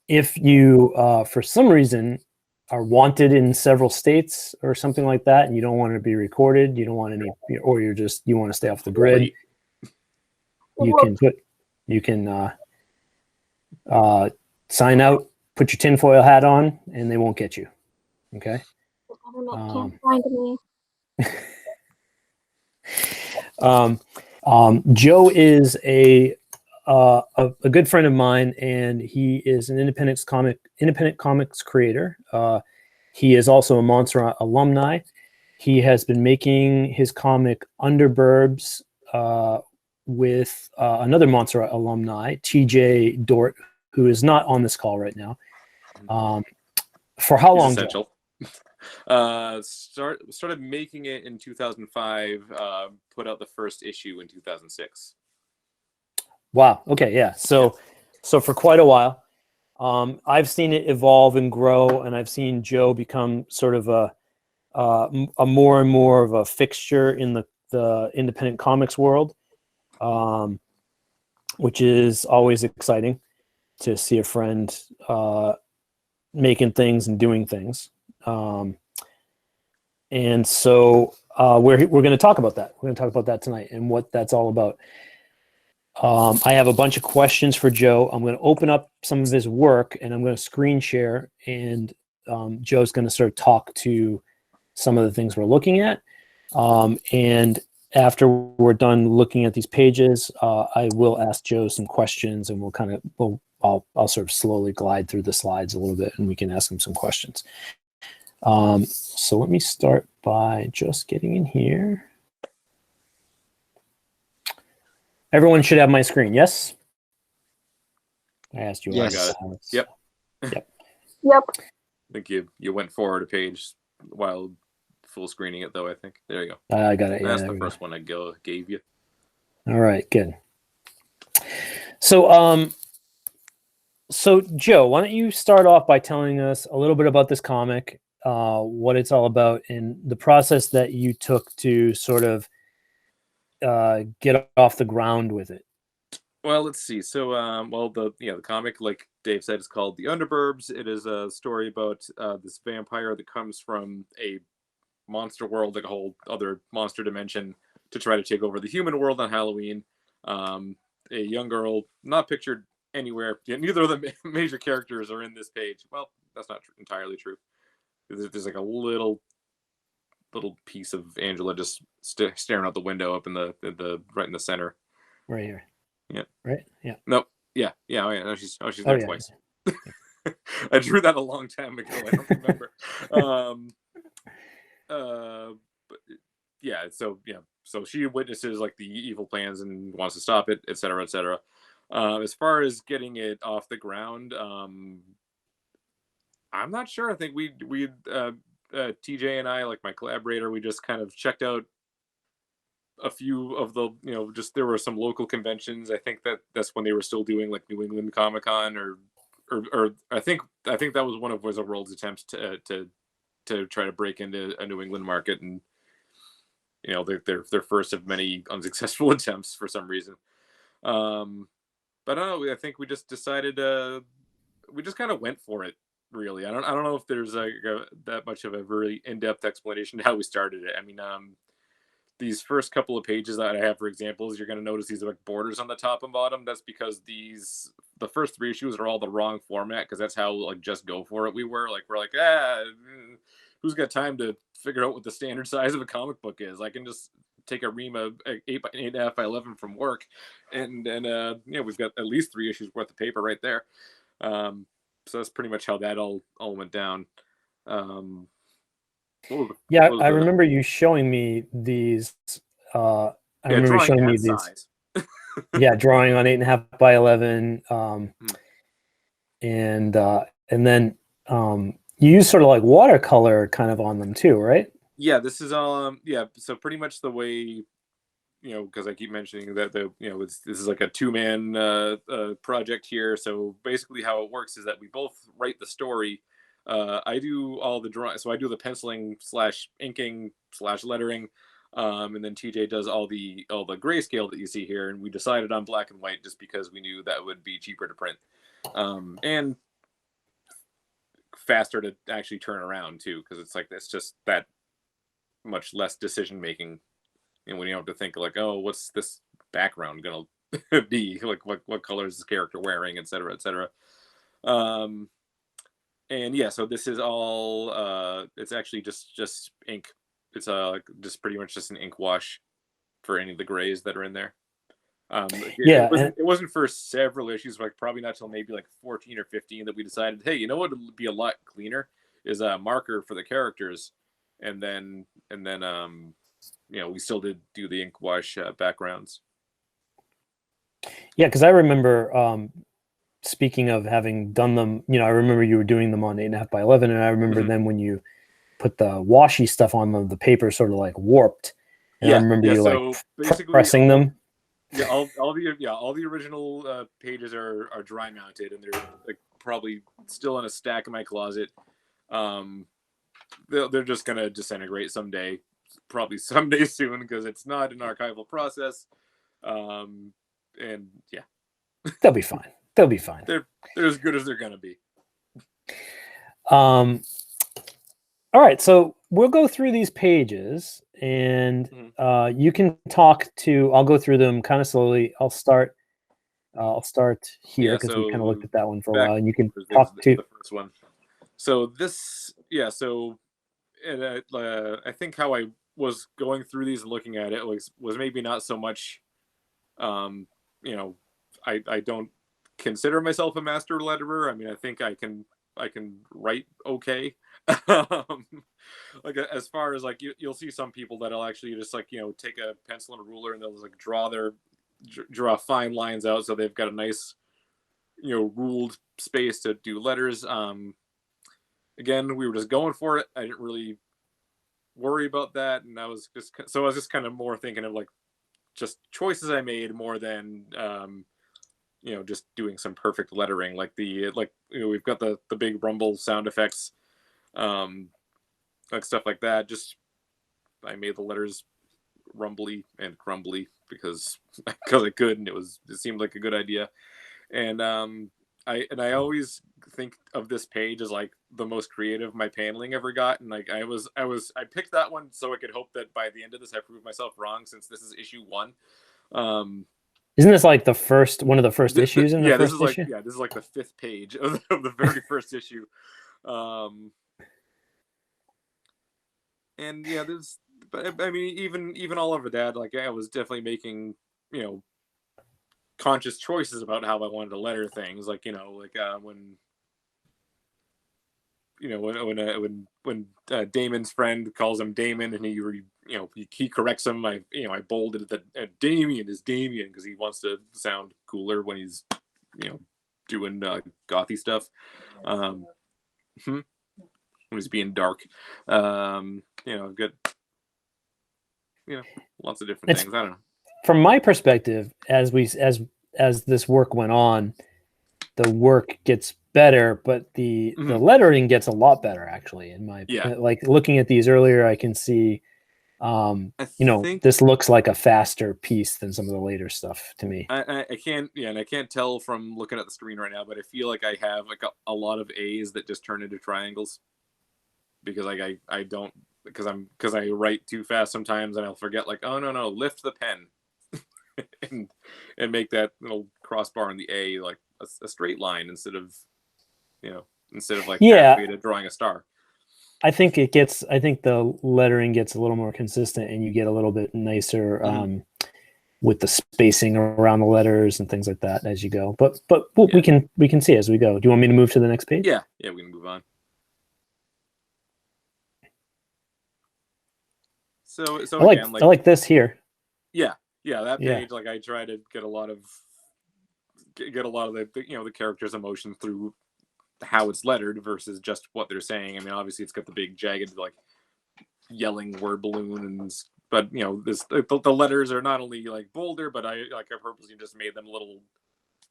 If you, for some reason, are wanted in several states or something like that, and you don't want to be recorded, you don't want any, or you want to stay off the grid, you can sign out, put your tinfoil hat on, and they won't get you. Okay. The government can't find me. Joe is a good friend of mine, and he is an independent comics creator. He is also a Monster alumni. He has been making his comic Underburbs with another Monster alumni, T.J. Dort, who is not on this call right now. For how long? Essential. Started making it in 2005. Put out the first issue in 2006. Wow. Okay. Yeah. So for quite a while, I've seen it evolve and grow, and I've seen Joe become sort of a more and more of a fixture in the independent comics world, which is always exciting to see a friend making things and doing things. And so we're going to talk about that. We're going to talk about that tonight and what that's all about. I have a bunch of questions for Joe. I'm going to open up some of his work, and I'm going to screen share, and Joe's going to sort of talk to some of the things we're looking at. And after we're done looking at these pages, I will ask Joe some questions, and I'll sort of slowly glide through the slides a little bit, and we can ask him some questions. So let me start by just getting in here. Everyone should have my screen, yes? I asked you. Yes. I got it. Yep. Yep. I think you went forward a page while full screening it, though, I think. There you go. I got it. That's the first one I gave you. All right, good. So, Joe, why don't you start off by telling us a little bit about this comic, what it's all about, and the process that you took to sort of get off the ground with it. Well, let's see. So, the comic, like Dave said, is called The Underburbs. It is a story about this vampire that comes from a monster world, like a whole other monster dimension, to try to take over the human world on Halloween. A young girl, not pictured anywhere. Neither of the major characters are in this page. Well, that's not entirely true. There's like a little piece of Angela just staring out the window up in the right in the center. Right here. Yeah. Right. Yeah. No. Yeah. Yeah. Oh, yeah. No, she's there twice. Yeah. I drew that a long time ago. I don't remember. But yeah. So yeah. So she witnesses like the evil plans and wants to stop it, etc., etc. As far as getting it off the ground, I'm not sure. I think we TJ and I, like my collaborator, we just kind of checked out a few of the, just there were some local conventions. I think that's when they were still doing like New England Comic Con or I think that was one of Wizard World's attempts to try to break into a New England market, and their first of many unsuccessful attempts for some reason. But I don't know. I think we just decided we just kind of went for it. Really, I don't know if there's that much of a really in-depth explanation to how we started it. I mean, these first couple of pages that I have for examples, you're going to notice these like borders on the top and bottom. That's because the first 3 issues are all the wrong format, because that's how like just go for it we were. Like we're like, who's got time to figure out what the standard size of a comic book is? I can just take a ream of 8.5 by 11 from work, and we've got at least 3 issues worth of paper right there. So that's pretty much how that all went down. I remember you showing me these. I remember showing me these. Yeah, drawing on 8.5 by 11, and then you use sort of like watercolor kind of on them too, right? Yeah, this is all. So pretty much the way, because I keep mentioning that this is like a 2-man project here. So basically, how it works is that we both write the story. I do all the drawing, so I do the penciling / inking / lettering, and then TJ does all the grayscale that you see here. And we decided on black and white just because we knew that would be cheaper to print. And faster to actually turn around too, because it's just that much less decision making, and when you don't have to think like, oh, what's this background gonna be, like what color is this character wearing, etc., etc. And yeah, so this is all it's actually just ink. It's just pretty much just an ink wash for any of the grays that are in there. It wasn't for several issues, like probably not till maybe like 14 or 15 that we decided, hey, you know what would be a lot cleaner is a marker for the characters, and then we still did do the ink wash backgrounds. Yeah, because I remember speaking of having done them, I remember you were doing them on 8.5 by 11, and I remember then when you put the washy stuff on them, the paper sort of like warped. And I remember you so like pressing them. Yeah, all the original pages are dry mounted, and they're like probably still in a stack in my closet. They're just gonna disintegrate someday, probably someday soon, because it's not an archival process. And yeah, they'll be fine. They'll be fine. They're as good as they're gonna be. All right, so we'll go through these pages, and you can talk to. I'll go through them kind of slowly. I'll start here because we kind of looked at that one for a while, and you can talk to the first one. So this, and I think how I was going through these and looking at it was maybe not so much. I don't consider myself a master letterer. I mean, I think I can write okay. Like as far as like you'll see some people that'll actually just like take a pencil and a ruler and they'll just like draw fine lines out so they've got a nice ruled space to do letters. Again, we were just going for it. I didn't really worry about that, and I was just kind of more thinking of like just choices I made more than just doing some perfect lettering. Like we've got the big rumble sound effects, like stuff like that. Just I made the letters rumbly and crumbly because I could, and it seemed like a good idea. And I always think of this page as like the most creative my paneling ever got, and like I picked that one so I could hope that by the end of this I prove myself wrong, since this is issue 1. Isn't this like one of the first issues in the first issue? This is like the 5th page of the very first issue. And yeah, but I mean, even all over that, like I was definitely making conscious choices about how I wanted to letter things. Like when Damon's friend calls him Damon, and he corrects him. I bolded that Damien is Damien because he wants to sound cooler when he's doing gothy stuff. When he's being dark, good. Lots of different things. I don't know. From my perspective, as this work went on, the work gets better, but the lettering gets a lot better, actually. In my like looking at these earlier, I can see, this looks like a faster piece than some of the later stuff to me. I can't tell from looking at the screen right now, but I feel like I have like a lot of A's that just turn into triangles because like I don't because I write too fast sometimes, and I'll forget like, oh no, lift the pen and make that little crossbar in the A like a straight line instead of like halfway to drawing a star. I think the lettering gets a little more consistent, and you get a little bit nicer with the spacing around the letters and things like that as you go. But we can see as we go. Do you want me to move to the next page? Yeah, we can move on. So I like this here. Yeah, that page. Like I try to get a lot of the the characters' emotion through how it's lettered versus just what they're saying. I mean, obviously it's got the big jagged like yelling word balloon, but the letters are not only like bolder, but I purposely just made them a little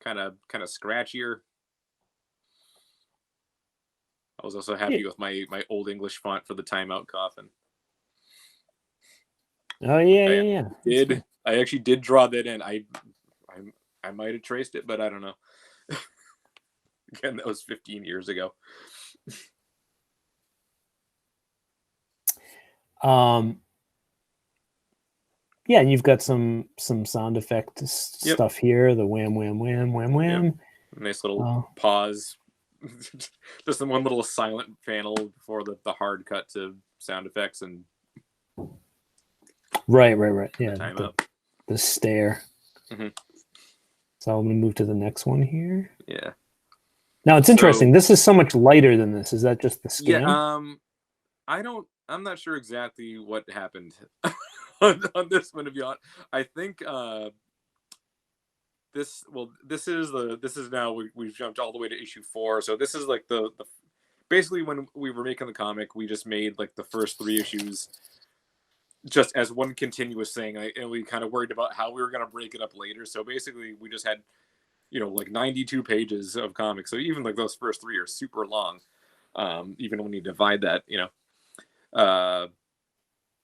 kind of scratchier. I was also happy with my Old English font for the timeout coffin. Oh yeah. I actually did draw that in. I might have traced it, but I don't know. Again, that was 15 years ago. Yeah, and you've got some sound effect stuff here. The wham, wham, wham, wham, wham. Yep. Nice little pause. Just one little silent panel before the hard cut to sound effects and right. Yeah, the time up. The stare. Mm-hmm. So I'm gonna move to the next one here. Yeah. Now it's interesting. This is so much lighter than this. Is that just the scan? Yeah. I'm not sure exactly what happened on this one, to be honest. I think this is now we've jumped all the way to issue 4. So this is like the basically when we were making the comic, we just made like the first 3 issues just as one continuous thing, and we kind of worried about how we were going to break it up later. So basically we just had, like 92 pages of comics. So even like those first 3 are super long, even when you divide that,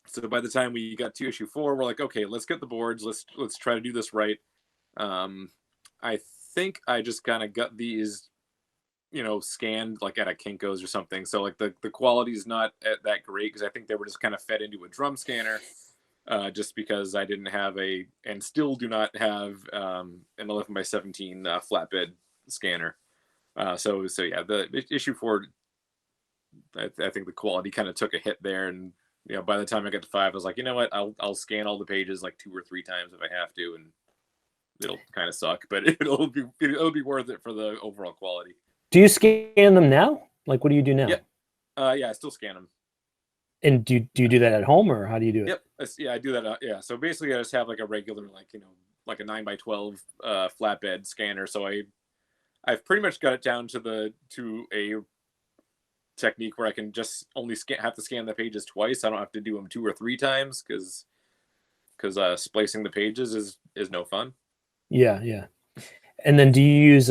so by the time we got to issue 4, we're like, okay, let's get the boards. Let's try to do this right. I think I just kind of got these, scanned like at a Kinko's or something. So like the quality is not that great because I think they were just kind of fed into a drum scanner, just because I didn't have and still do not have an 11x17 flatbed scanner. So yeah, the issue 4, I think the quality kind of took a hit there, and by the time I got to 5, I was like, you know what, I'll scan all the pages like 2 or 3 times if I have to, and it'll kind of suck, but it'll be worth it for the overall quality. Do you scan them now? Like, what do you do now? Yeah, I still scan them. And do you do that at home, or how do you do it? Yep. Yeah, I do that. Yeah. So basically, I just have like a regular, like a 9x12 flatbed scanner. So I've pretty much got it down to a technique where I can just only have to scan the pages twice. I don't have to do them 2 or 3 times because splicing the pages is no fun. Yeah. And then do you use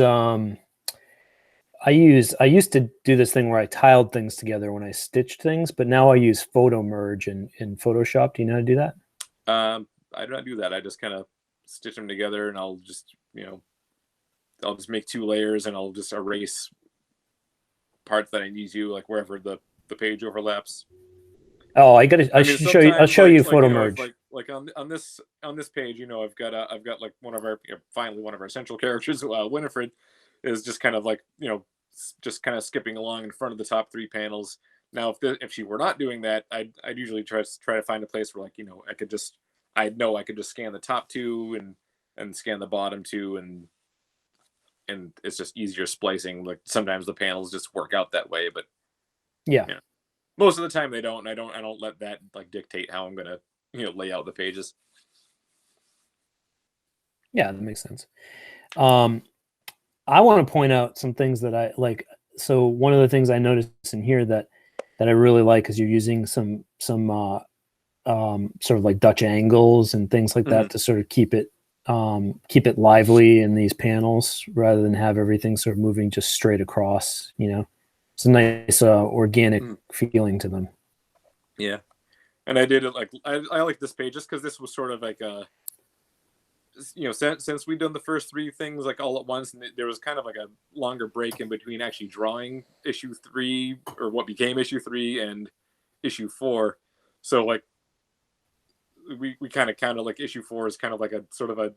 I used to do this thing where I tiled things together when I stitched things, but now I use photo merge in Photoshop. Do you know how to do that? I do not do that. I just kind of stitch them together, and I'll just I'll just make 2 layers, and I'll just erase parts that I need to, like wherever the page overlaps. Oh, I'll show you photo merge. Like on this page, I've got like finally one of our central characters, Winifred, is just kind of like, just kind of skipping along in front of the top 3 panels. Now, if she were not doing that, I'd usually try to find a place where, like, I could just scan the top 2 and scan the bottom 2, and it's just easier splicing. Like sometimes the panels just work out that way, but yeah. Most of the time they don't. I don't let that like dictate how I'm gonna lay out the pages. Yeah, that makes sense. I want to point out some things that I like. So one of the things I noticed in here that I really like is you're using some sort of like Dutch angles and things like that to sort of keep it lively in these panels rather than have everything sort of moving just straight across. It's a nice organic feeling to them. Yeah, and I did it like I like this page just because this was sort of like a. Since we've done the first 3 things like all at once, and there was kind of like a longer break in between actually drawing issue 3 or what became issue 3 and issue 4. So like we kind of like issue 4 is kind of like a sort of a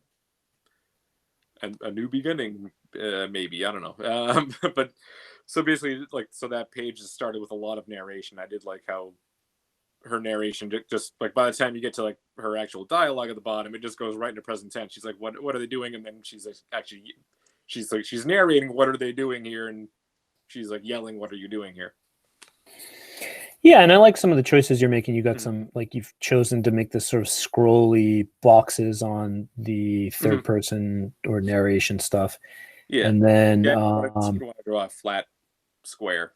new beginning, maybe, I don't know. But so basically, like, so that page started with a lot of narration. I did like how her narration just like by the time you get to like her actual dialogue at the bottom, it just goes right into present tense. She's like, what are they doing? And then she's like, she's narrating, what are they doing here? And she's like yelling, what are you doing here? Yeah, and I like some of the choices you're making. You got some, like, you've chosen to make this sort of scrolly boxes on the third person or narration stuff. Yeah, and then you want to draw a flat square,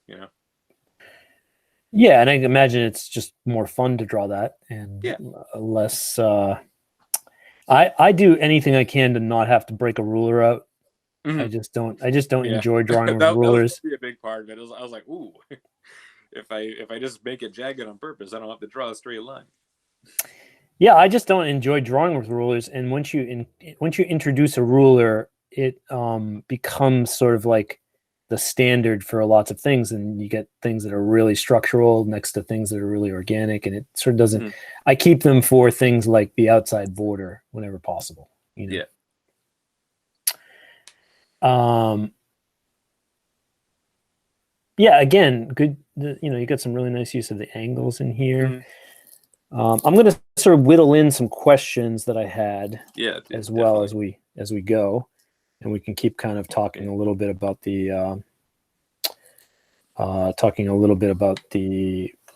Yeah, and I imagine it's just more fun to draw that and less. I do anything I can to not have to break a ruler out. I just don't enjoy drawing with rulers. That would be a big part of it. I was like, ooh, if I just make it jagged on purpose, I don't have to draw a straight line. Yeah, I just don't enjoy drawing with rulers. And once you introduce a ruler, it becomes sort of like the standard for lots of things, and you get things that are really structural next to things that are really organic, and it sort of doesn't. I keep them for things like the outside border whenever possible. Yeah. Yeah, again, good. You got some really nice use of the angles in here. I'm going to sort of whittle in some questions that I had, as well as we go, and we can keep kind of talking a little bit about the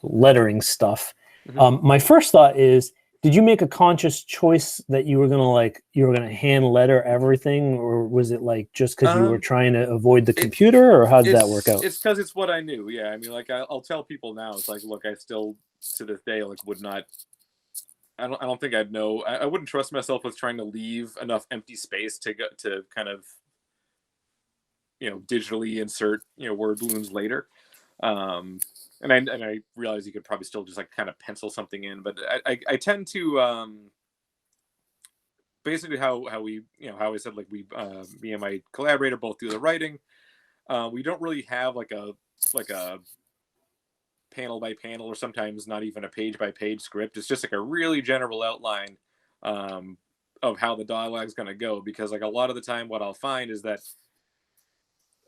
lettering stuff. My first thought is, did you make a conscious choice that you were gonna hand letter everything, or was it like just because you were trying to avoid the computer, or how did that work out? It's because it's what I knew. Yeah, I mean, like I'll tell people now. It's like, look, I still to this day would not. I don't think I'd know. I wouldn't trust myself with trying to leave enough empty space to kind of digitally insert word balloons later. And I realize you could probably still just kind of pencil something in, but I tend to basically how we how I said we me and my collaborator both do the writing. We don't really have like a panel by panel, or sometimes not even a page by page script. It's just a really general outline of how the dialogue is going to go, because a lot of the time what I'll find is that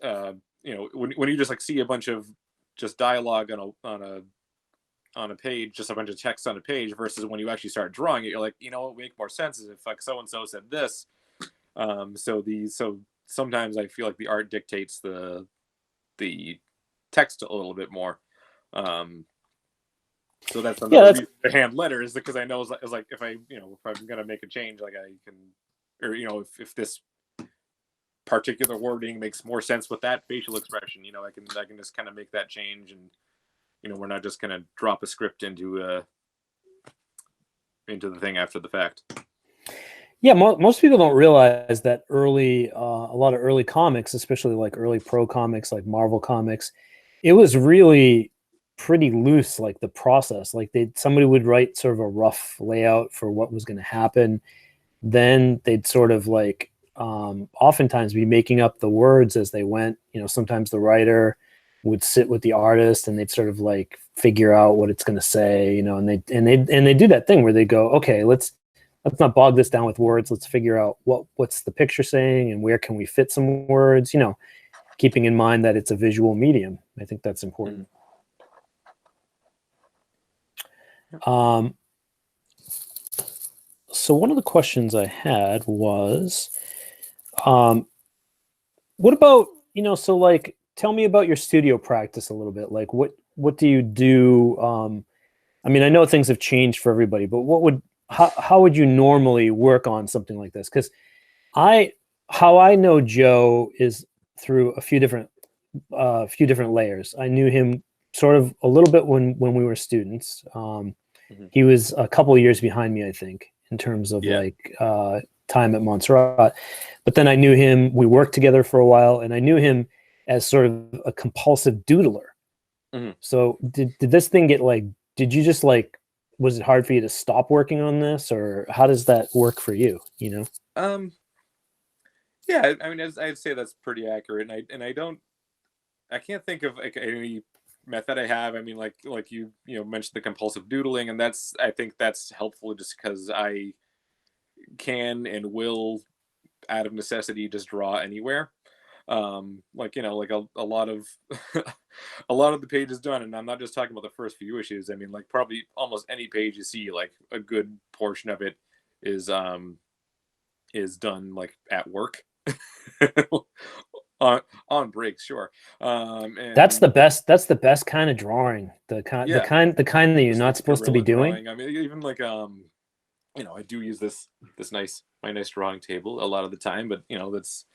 when you just see a bunch of just dialogue on a page, just a bunch of text on a page, versus when you actually start drawing it, you're like, what would make more sense is if so and so said this. So sometimes I feel like the art dictates the text a little bit more. So that's another reason to hand letters, because I know it's like if I'm gonna make a change, I can, or if this particular wording makes more sense with that facial expression, I can just kind of make that change, and we're not just gonna drop a script into the thing after the fact. Yeah, most people don't realize that a lot of early comics, especially like early pro comics, like Marvel comics, it was really pretty loose, like the process. Like somebody would write sort of a rough layout for what was going to happen, then they'd sort of oftentimes be making up the words as they went. Sometimes the writer would sit with the artist and they'd sort of figure out what it's going to say, and they do that thing where they go, okay, let's not bog this down with words. Let's figure out what's the picture saying and where can we fit some words, keeping in mind that it's a visual medium. I think that's important. So one of the questions I had was, what about, tell me about your studio practice a little bit. Like what do you do? I mean, I know things have changed for everybody, but how would you normally work on something like this? Because how I know Joe is through a few different layers. I knew him sort of a little bit when we were students. He was a couple of years behind me, I think, in terms of time at Montserrat. But then I knew him. We worked together for a while, and I knew him as sort of a compulsive doodler. So did this thing get did you just was it hard for you to stop working on this, or how does that work for you? Yeah, I mean, I'd say that's pretty accurate, and I can't think of any method I have. I mean, like you mentioned the compulsive doodling, and I think that's helpful just because I can and will, out of necessity, just draw anywhere. A lot of a lot of the pages done, and I'm not just talking about the first few issues. I mean, probably almost any page you see, a good portion of it is done at work. on breaks, sure. And that's the best kind of drawing. The kind that you're not supposed to be doing. Drawing. I mean, even I do use my nice drawing table a lot of the time, but that's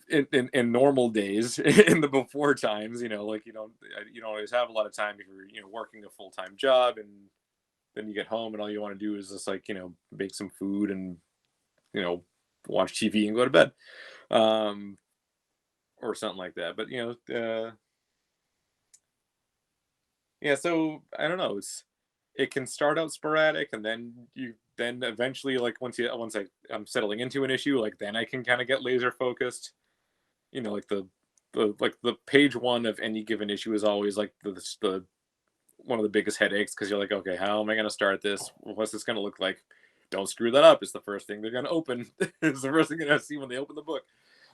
in normal days. In the before times, you don't always have a lot of time if you're working a full-time job, and then you get home and all you want to do is just make some food and watch TV and go to bed, or something like that. But so I don't know. It can start out sporadic, and then eventually, once I'm settling into an issue, then I can kind of get laser focused. you know, like the page one of any given issue is always like the one of the biggest headaches, because you're like, okay, how am I going to start this? What's this going to look like? Don't screw that up. It's the first thing they're going to open. It's the first thing they're going to see when they open the book.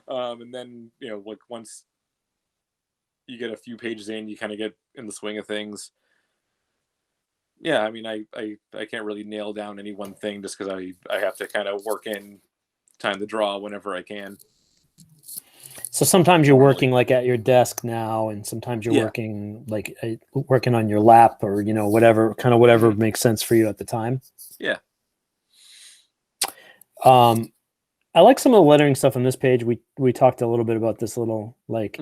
And then, you know, like once you get a few pages in, you kind of get in the swing of things. Yeah, I mean, I can't really nail down any one thing, just because I have to kind of work in time to draw whenever I can. So sometimes you're working like at your desk now, and sometimes you're Yeah. working like working on your lap, or you know, whatever makes sense for you at the time. Yeah. I like some of the lettering stuff on this page. We talked a little bit about this little like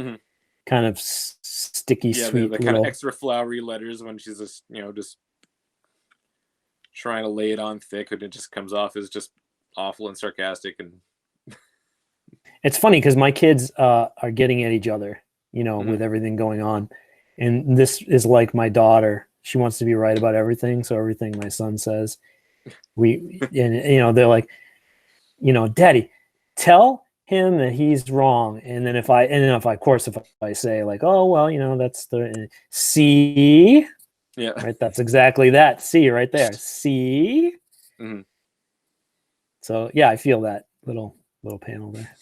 kind of sticky, sweet, the kind of extra flowery letters when she's just, you know, just trying to lay it on thick, and it just comes off as just awful and sarcastic. And it's funny because my kids are getting at each other, you know, with everything going on. And this is like my daughter. She wants to be right about everything. So everything my son says, and you know, they're like, you know, Daddy, tell him that he's wrong. And then if I say like, oh, well, you know, that's the C. Yeah. Right. That's exactly that. C right there. C. Mm-hmm. So yeah, I feel that little panel there.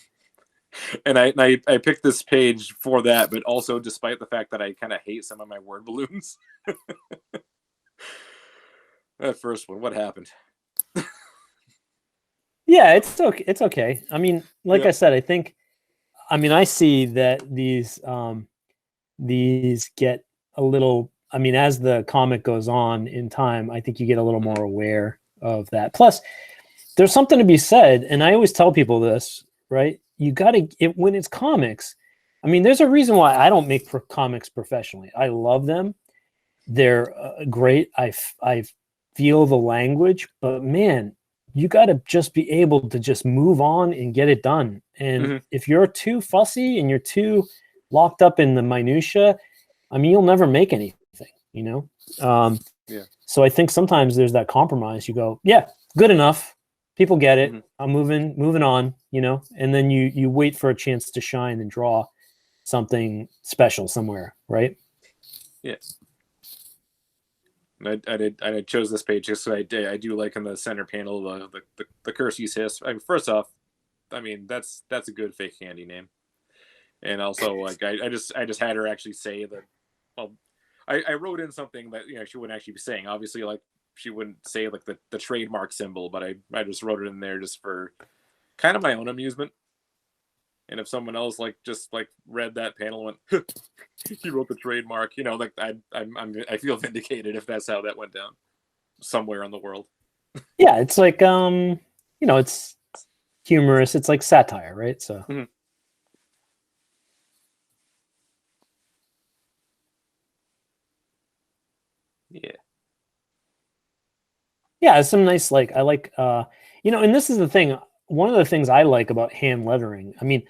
And I picked this page for that, but also despite the fact that I kind of hate some of my word balloons. That first one, what happened? Yeah, it's okay. It's okay. I mean, like I said, I see that these get a little, I mean, as the comic goes on in time, I think you get a little more aware of that. Plus, there's something to be said, and I always tell people this, right? You got to, when it's comics, I mean, there's a reason why I don't make comics professionally. I love them. They're great. I feel the language, but man, you got to just be able to just move on and get it done. And if you're too fussy and you're too locked up in the minutia, I mean, you'll never make anything, you know? So I think sometimes there's that compromise. You go, yeah, good enough. People get it. I'm moving on, you know, and then you wait for a chance to shine and draw something special somewhere, right? Yeah. I chose this page just so I do like in the center panel the Curses hiss. I mean, first off, I mean that's a good fake candy name, and also like I just had her actually say that. Well, I wrote in something that, you know, she wouldn't actually be saying. Obviously, like she wouldn't say like the trademark symbol, but I just wrote it in there just for kind of my own amusement. And if someone else like just like read that panel and went, he wrote the trademark, you know, like I feel vindicated if that's how that went down somewhere in the world. Yeah, it's like you know, it's humorous. It's like satire, right? So. Yeah, it's some nice, like, I like, you know, and this is the thing. One of the things I like about hand lettering, I mean,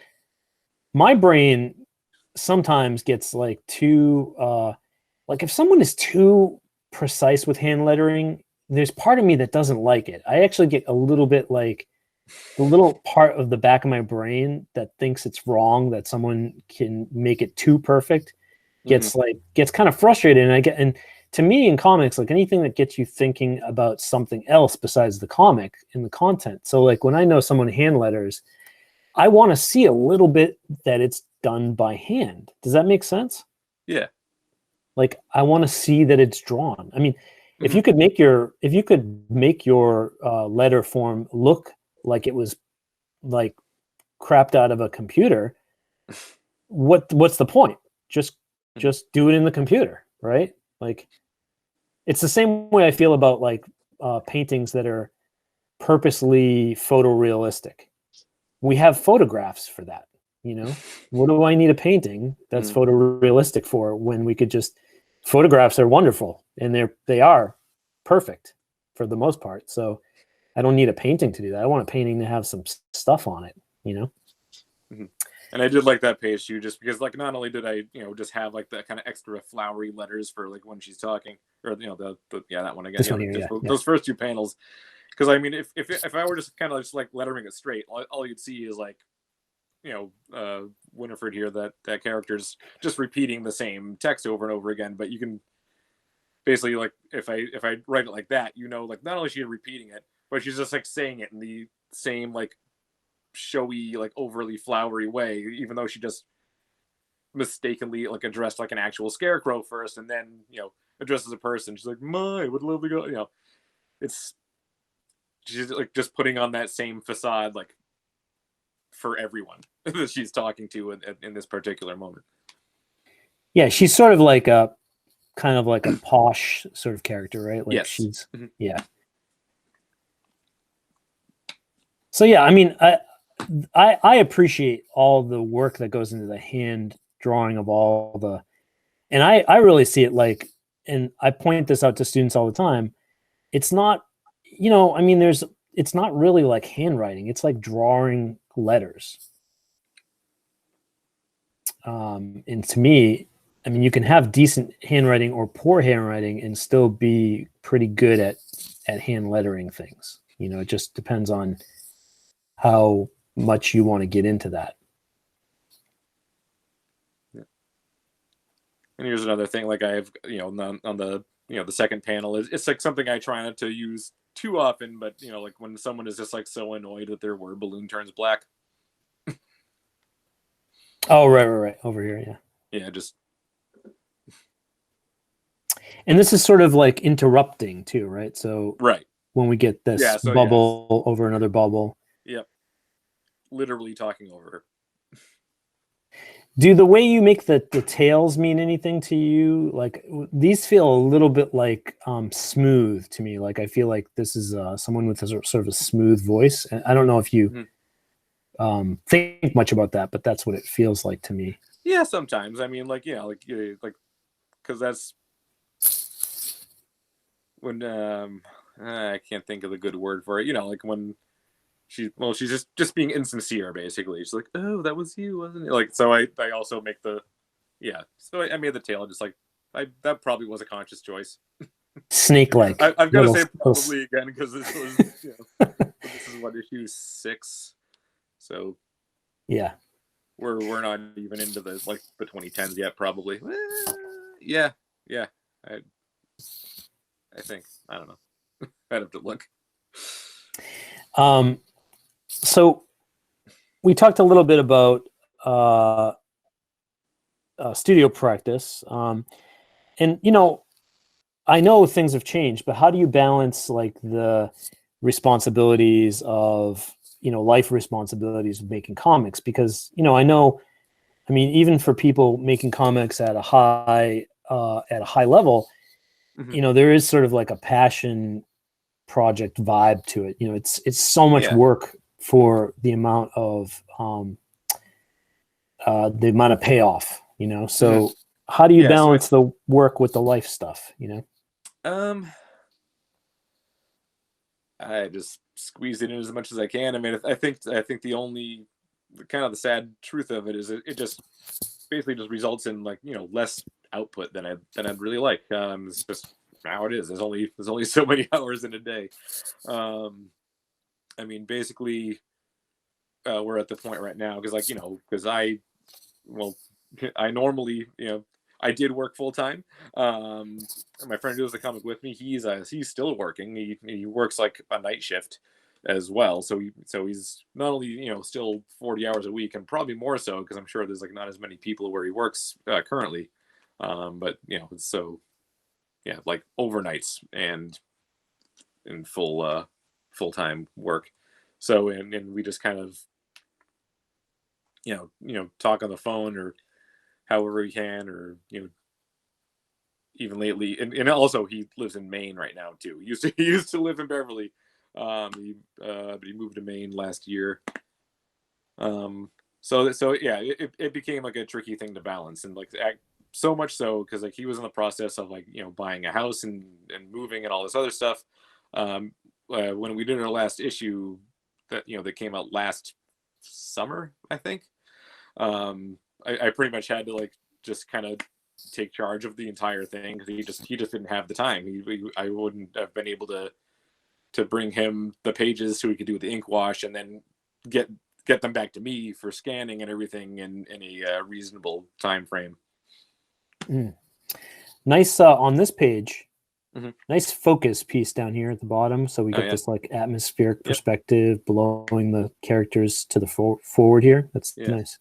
my brain sometimes gets like too, like if someone is too precise with hand lettering, there's part of me that doesn't like it. I actually get a little bit like the little part of the back of my brain that thinks it's wrong that someone can make it too perfect gets kind of frustrated. And to me in comics, like anything that gets you thinking about something else besides the comic and the content. So like when I know someone hand letters, I want to see a little bit that it's done by hand. Does that make sense? Yeah. Like I want to see that it's drawn. I mean, if you could make your letter form look like it was like crapped out of a computer, what's the point? Just do it in the computer, right? Like it's the same way I feel about like paintings that are purposely photorealistic. We have photographs for that, you know. What do I need a painting that's photorealistic for when we could just, photographs are wonderful and they are perfect for the most part. So I don't need a painting to do that. I want a painting to have some stuff on it, you know. And I did like that page too, just because like not only did I, you know, just have like that kind of extra flowery letters for like when she's talking, or you know the that one again. This one here, those first two panels, because I mean if I were just kind of just like lettering it straight, all you'd see is like Winifred here, that character's just repeating the same text over and over again, but you can basically, like, if I write it like that, like, not only is she repeating it, but she's just like saying it in the same, like, showy, like, overly flowery way, even though she just mistakenly, like, addressed like an actual scarecrow first, and then addresses a person. She's like, "My, would love to go." It's she's like just putting on that same facade, like, for everyone that she's talking to in this particular moment. Yeah, she's sort of like a kind of like a posh sort of character, right? Like, Yes. she's Mhm. yeah. So yeah, I mean, I appreciate all the work that goes into the hand drawing of all the, and I really see it like, and I point this out to students all the time. It's not, I mean, it's not really like handwriting. It's like drawing letters. And to me, I mean, you can have decent handwriting or poor handwriting and still be pretty good at hand lettering things. It just depends on how much you want to get into that. Yeah. And here's another thing, like, I have, on the the second panel, it's like something I try not to use too often, but like when someone is just like so annoyed that their word balloon turns black. Oh, right over here, yeah, just. And this is sort of like interrupting too, right? So right when we get this bubble over another bubble. Yep. Literally talking over her. Do the way you make the tails mean anything to you? Like, these feel a little bit like smooth to me. Like, I feel like this is someone with a sort of a smooth voice. And I don't know if you think much about that, but that's what it feels like to me. Yeah, sometimes. I mean, like, because that's when I can't think of the good word for it. Like when she's just being insincere, basically. She's like, "Oh, that was you, wasn't it?" Like, so I also make so I made the tail just like that probably was a conscious choice. Snake-like. I've got to say probably again, because this was this is what, issue 6, so yeah, we're not even into the 2010s yet, probably. Yeah, I think, I don't know. I'd have to look. So we talked a little bit about studio practice, and I know things have changed, but how do you balance like the responsibilities of life responsibilities of making comics? Because I mean, even for people making comics at a high level, there is sort of like a passion project vibe to it. It's so much work for the amount of payoff. So how do you balance the work with the life stuff? I just squeeze it in as much as I can. I mean, I think the only kind of the sad truth of it is it just basically just results in less output than I'd really like. It's just how it is. There's only so many hours in a day. I mean, basically, we're at the point right now because I normally I did work full time. My friend who does the comic with me, he's still working. He works like a night shift as well. So he's not only still 40 hours a week, and probably more so because I'm sure there's not as many people where he works currently. But so like overnights and in full-time work. So and we just kind of talk on the phone or however he can, or even lately, and also he lives in Maine right now too. He used to live in Beverly, but he moved to Maine last year. So yeah, it became like a tricky thing to balance, and so much so because he was in the process of buying a house and moving and all this other stuff. When we did our last issue that that came out last summer, I think. I pretty much had to just kind of take charge of the entire thing because he just didn't have the time. I wouldn't have been able to bring him the pages so he could do the ink wash and then get get them back to me for scanning and everything in a reasonable time frame. Nice on this page. Mhm. Nice focus piece down here at the bottom, so we get this like atmospheric perspective, blowing the characters to the forward here. That's nice.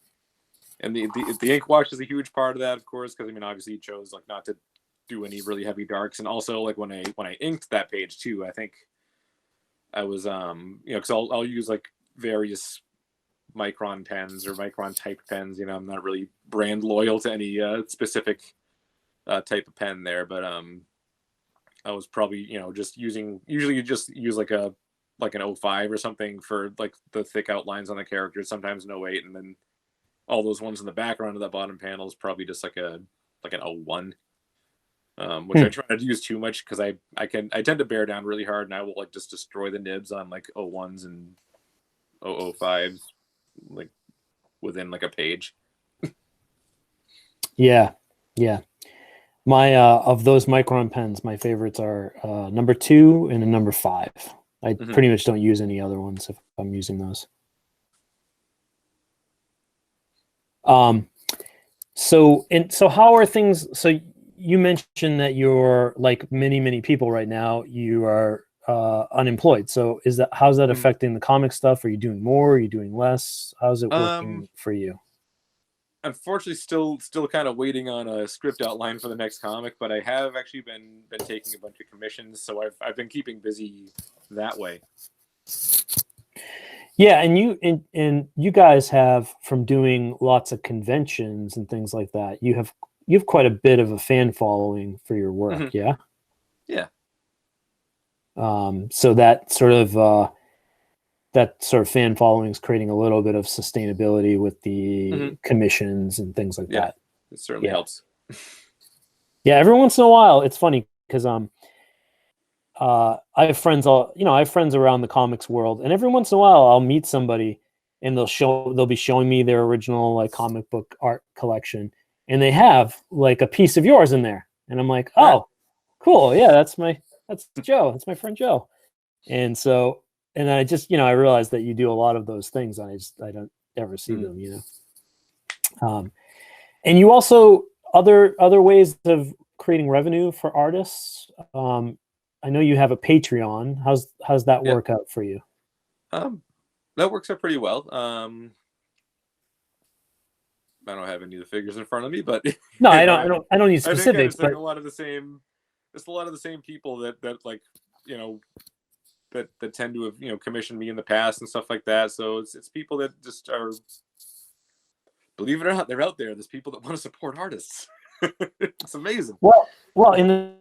And the ink wash is a huge part of that, of course, because I mean, obviously, you chose like not to do any really heavy darks, and also like when I inked that page too, I think I was because I'll use like various micron pens or micron type pens. You know, I'm not really brand loyal to any specific type of pen there, but I was probably just usually you just use like an 05 or something for like the thick outlines on the characters, sometimes an 08, and then all those ones in the background of that bottom panel is probably just like an 01, which I try not to use too much because I tend to bear down really hard, and I will like just destroy the nibs on like 01s and 005s like within like a page. Yeah. My of those micron pens, my favorites are number 2 and a number 5. I pretty much don't use any other ones if I'm using those. So how are things? So you mentioned that you're like many people right now. You are unemployed. So how's that affecting the comic stuff? Are you doing more? Are you doing less? How's it working for you? Unfortunately, still kind of waiting on a script outline for the next comic, but I have actually been taking a bunch of commissions, so I've been keeping busy that way. Yeah, and you guys have, from doing lots of conventions and things like that, you have quite a bit of a fan following for your work, yeah? Yeah. So that sort of fan following is creating a little bit of sustainability with the commissions and things like that. It certainly helps. Yeah, every once in a while, it's funny because I have friends around the comics world, and every once in a while I'll meet somebody and they'll be showing me their original like comic book art collection, and they have like a piece of yours in there, and I'm like, oh, cool, yeah, that's Joe, that's my friend Joe. And so, and I just, I realized that you do a lot of those things. I don't ever see them, and you also other ways of creating revenue for artists. I know you have a Patreon. How's that work out for you? That works out pretty well. I don't have any of the figures in front of me, but no, I don't need specifics. But a lot of the same people that like that tend to have commissioned me in the past and stuff like that. So it's people that just are, believe it or not, they're out there. There's people that want to support artists. It's amazing. Well, in the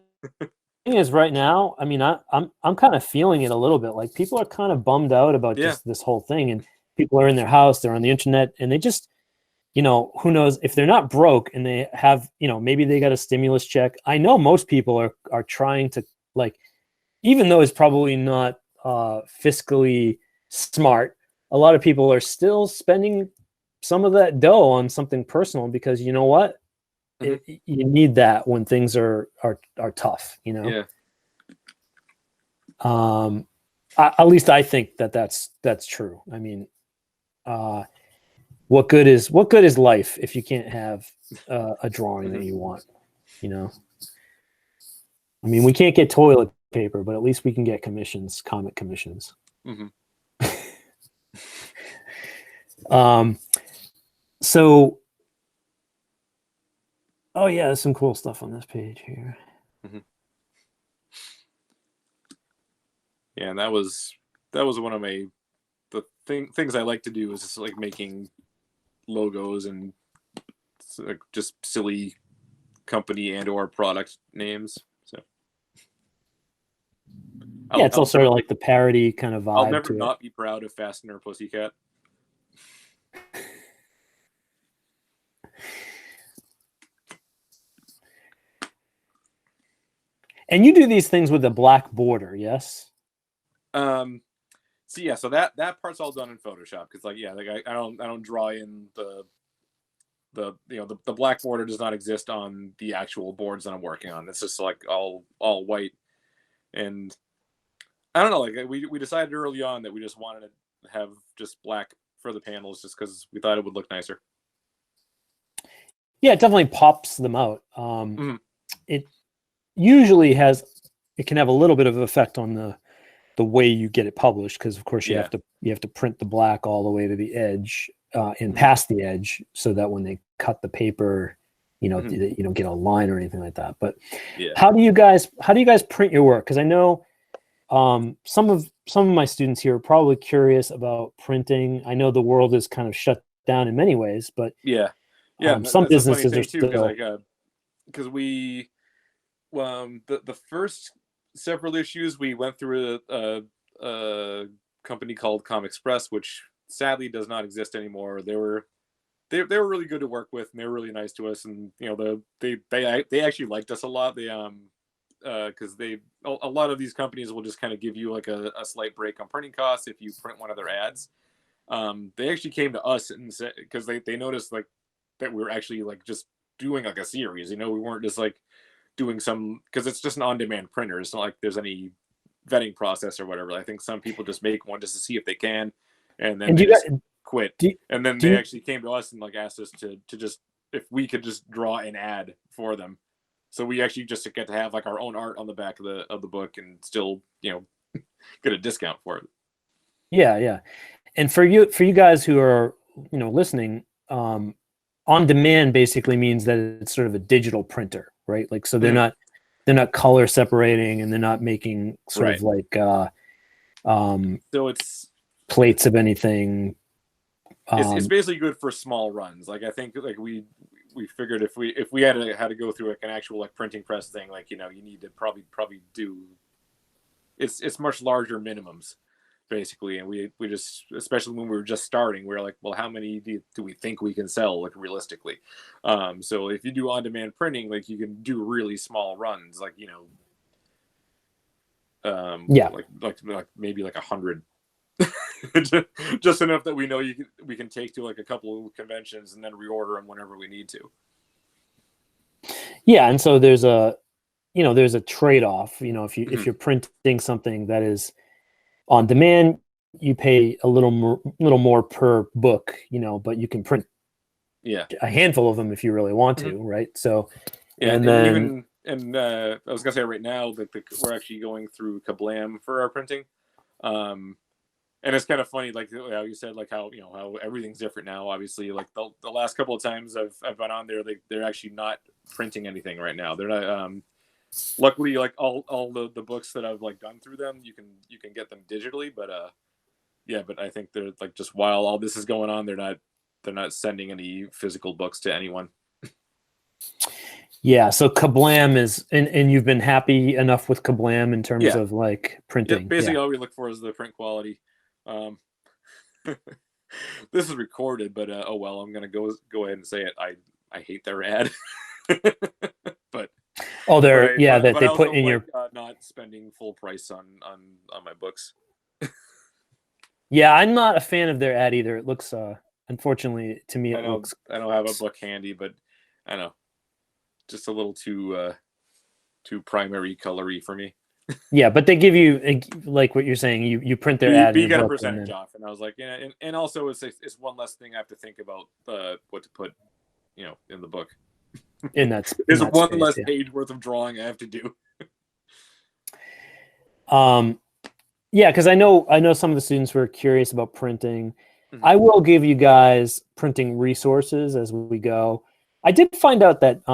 thing is, right now, I mean, I'm kind of feeling it a little bit. Like people are kind of bummed out about just this whole thing, and people are in their house, they're on the internet, and they just, who knows if they're not broke and they have, maybe they got a stimulus check. I know most people are trying to, like, even though it's probably not fiscally smart, a lot of people are still spending some of that dough on something personal because you know what? You need that when things are tough, Yeah. At least I think that's true. I mean, what good is life if you can't have a drawing that you want? I mean, we can't get toilet paper, but at least we can get commissions, comic commissions. So, oh yeah, there's some cool stuff on this page here. Yeah, and that was one of the things I like to do is just like making logos and just silly company and or product names. So yeah, it's also sort of like the parody kind of vibe. I'll never not be proud of Fastener Pussycat. And you do these things with a black border, yes? So that part's all done in Photoshop because I don't draw in the black border does not exist on the actual boards that I'm working on. It's just like all white, and I don't know. Like we decided early on that we just wanted to have just black for the panels, just because we thought it would look nicer. Yeah, it definitely pops them out. It usually it can have a little bit of effect on the way you get it published, because of course you have to print the black all the way to the edge and past the edge, so that when they cut the paper, you don't get a line or anything like that. But how do you guys print your work? Because I know some of my students here are probably curious about printing. I know the world is kind of shut down in many ways, but some businesses are still, because we the first several issues we went through a company called ComExpress, which sadly does not exist anymore. They were really good to work with, and they were really nice to us, and they actually liked us a lot. They because a lot of these companies will just kind of give you like a slight break on printing costs if you print one of their ads. They actually came to us and said, because they noticed like that we were actually like just doing like a series, we weren't just like doing some, because it's just an on-demand printer. It's not like there's any vetting process or whatever. I think some people just make one just to see if they can, and then quit. And then they actually came to us and like asked us to just, if we could just draw an ad for them. So we actually just get to have like our own art on the back of the book and still, get a discount for it. Yeah. And for you guys who are, listening, on demand basically means that it's sort of a digital printer, right? Like, so they're not color separating, and they're not making sort of like so it's plates of anything. It's basically good for small runs. Like, I think like we figured if we had to go through like an actual like printing press thing, like, you need to probably do, it's much larger minimums basically. And we just, especially when we were just starting, we were like, well, how many do we think we can sell, like, realistically? So if you do on-demand printing, like, you can do really small runs, like, like maybe like 100, just enough that we know we can take to like a couple of conventions and then reorder them whenever we need to. Yeah, and so there's a trade-off. If you're printing something that is on demand, you pay a little more per book, but you can print a handful of them if you really want to, right? So, and then I was gonna say right now that we're actually going through Kablam for our printing, and it's kind of funny, like how you said, like how how everything's different now. Obviously, like the last couple of times I've been on there, they're actually not printing anything right now. They're not. Luckily, like all the books that I've like done through them, you can get them digitally, but but I think they're like, just while all this is going on, they're not sending any physical books to anyone. Yeah, so Kablam is, and you've been happy enough with Kablam in terms of like printing. Basically, all we look for is the print quality. This is recorded, but oh well, I'm gonna go ahead and say it. I hate their ad. But they put in your not spending full price on my books. Yeah, I'm not a fan of their ad either. It looks unfortunately to me, I don't have a book handy, but I know, just a little too primary colory for me. Yeah, but they give you, like what you're saying, you print their ad. You get a percentage off, and I was like, and also it's one less thing I have to think about what to put, in the book. There's one less page worth of drawing I have to do. Yeah, because I know some of the students were curious about printing. Mm-hmm. I will give you guys printing resources as we go. I did find out that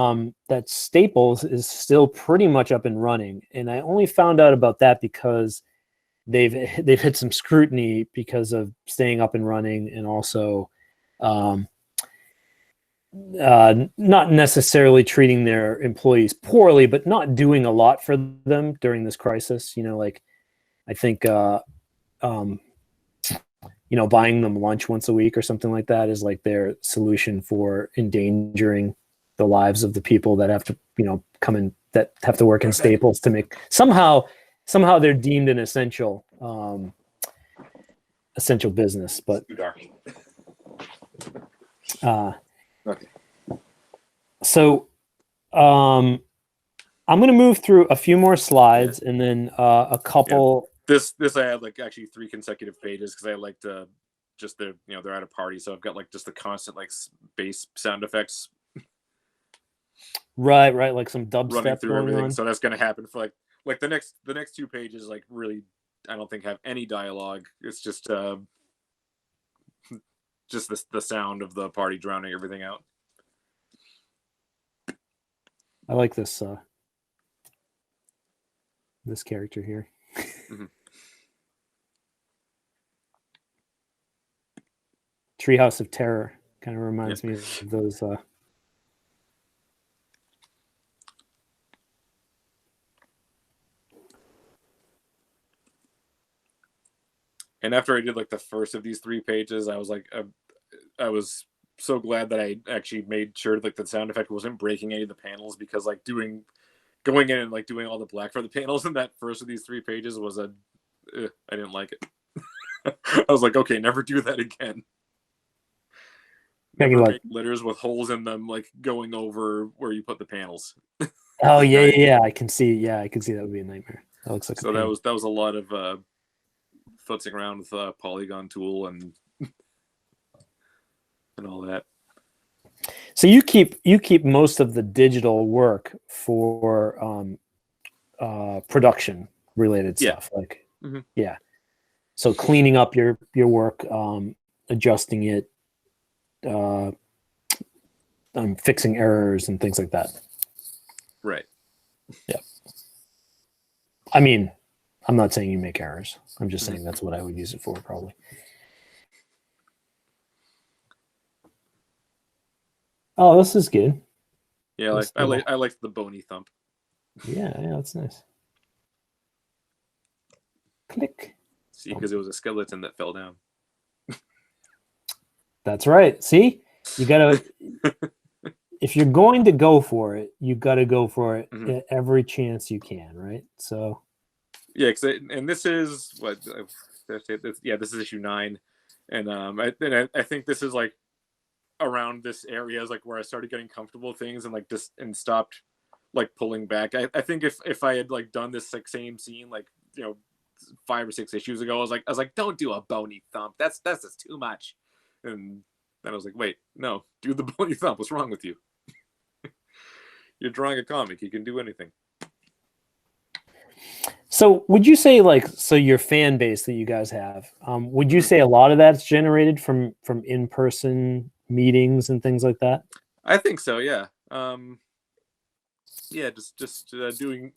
that Staples is still pretty much up and running, and I only found out about that because they've hit some scrutiny because of staying up and running, and also not necessarily treating their employees poorly, but not doing a lot for them during this crisis. Like, I think buying them lunch once a week or something like that is like their solution for endangering the lives of the people that have to, come in, that have to work in Staples to make, somehow they're deemed an essential business, but okay. So I'm going to move through a few more slides and then a couple. This I had like actually 3 consecutive pages because I like to just they're at a party, so I've got like just the constant like bass sound effects Right, like some running dubstep through going everything. on. So that's gonna happen for like the next 2 pages. Like really, I don't think have any dialogue. It's just the sound of the party drowning everything out. I like this this character here. Mm-hmm. Treehouse of Terror kind of reminds me of those. And after I did like the first of these 3 pages, I was like, I was so glad that I actually made sure like the sound effect wasn't breaking any of the panels, because like going in and like doing all the black for the panels in that first of these 3 pages was I didn't like it. I was like, okay, never do that again. Never make letters with holes in them, like going over where you put the panels. Oh yeah. I can see that would be a nightmare. That looks like so. That was a lot of futzing around with a polygon tool and all that. So you keep most of the digital work for production related stuff, like yeah. So cleaning up your work, adjusting it, fixing errors and things like that. Right. Yeah. I mean, I'm not saying you make errors. I'm just saying that's what I would use it for, probably. Oh, this is good. Yeah, I like the bony thump. Yeah, that's nice. Click. See, because it was a skeleton that fell down. That's right. See, you gotta. If you're going to go for it, you got to go for it at every chance you can, right? So. Yeah, and this is what. This is issue 9, and I think this is like around this area is like where I started getting comfortable with things and like just stopped like pulling back. I think if I had like done this like same scene like 5 or 6 issues ago, I was like don't do a bony thump. That's just too much. And then I was like, wait, no, do the bony thump. What's wrong with you? You're drawing a comic. You can do anything. So would you say your fan base that you guys have, would you say a lot of that's generated from in-person meetings and things like that? I think so. Yeah. Just doing.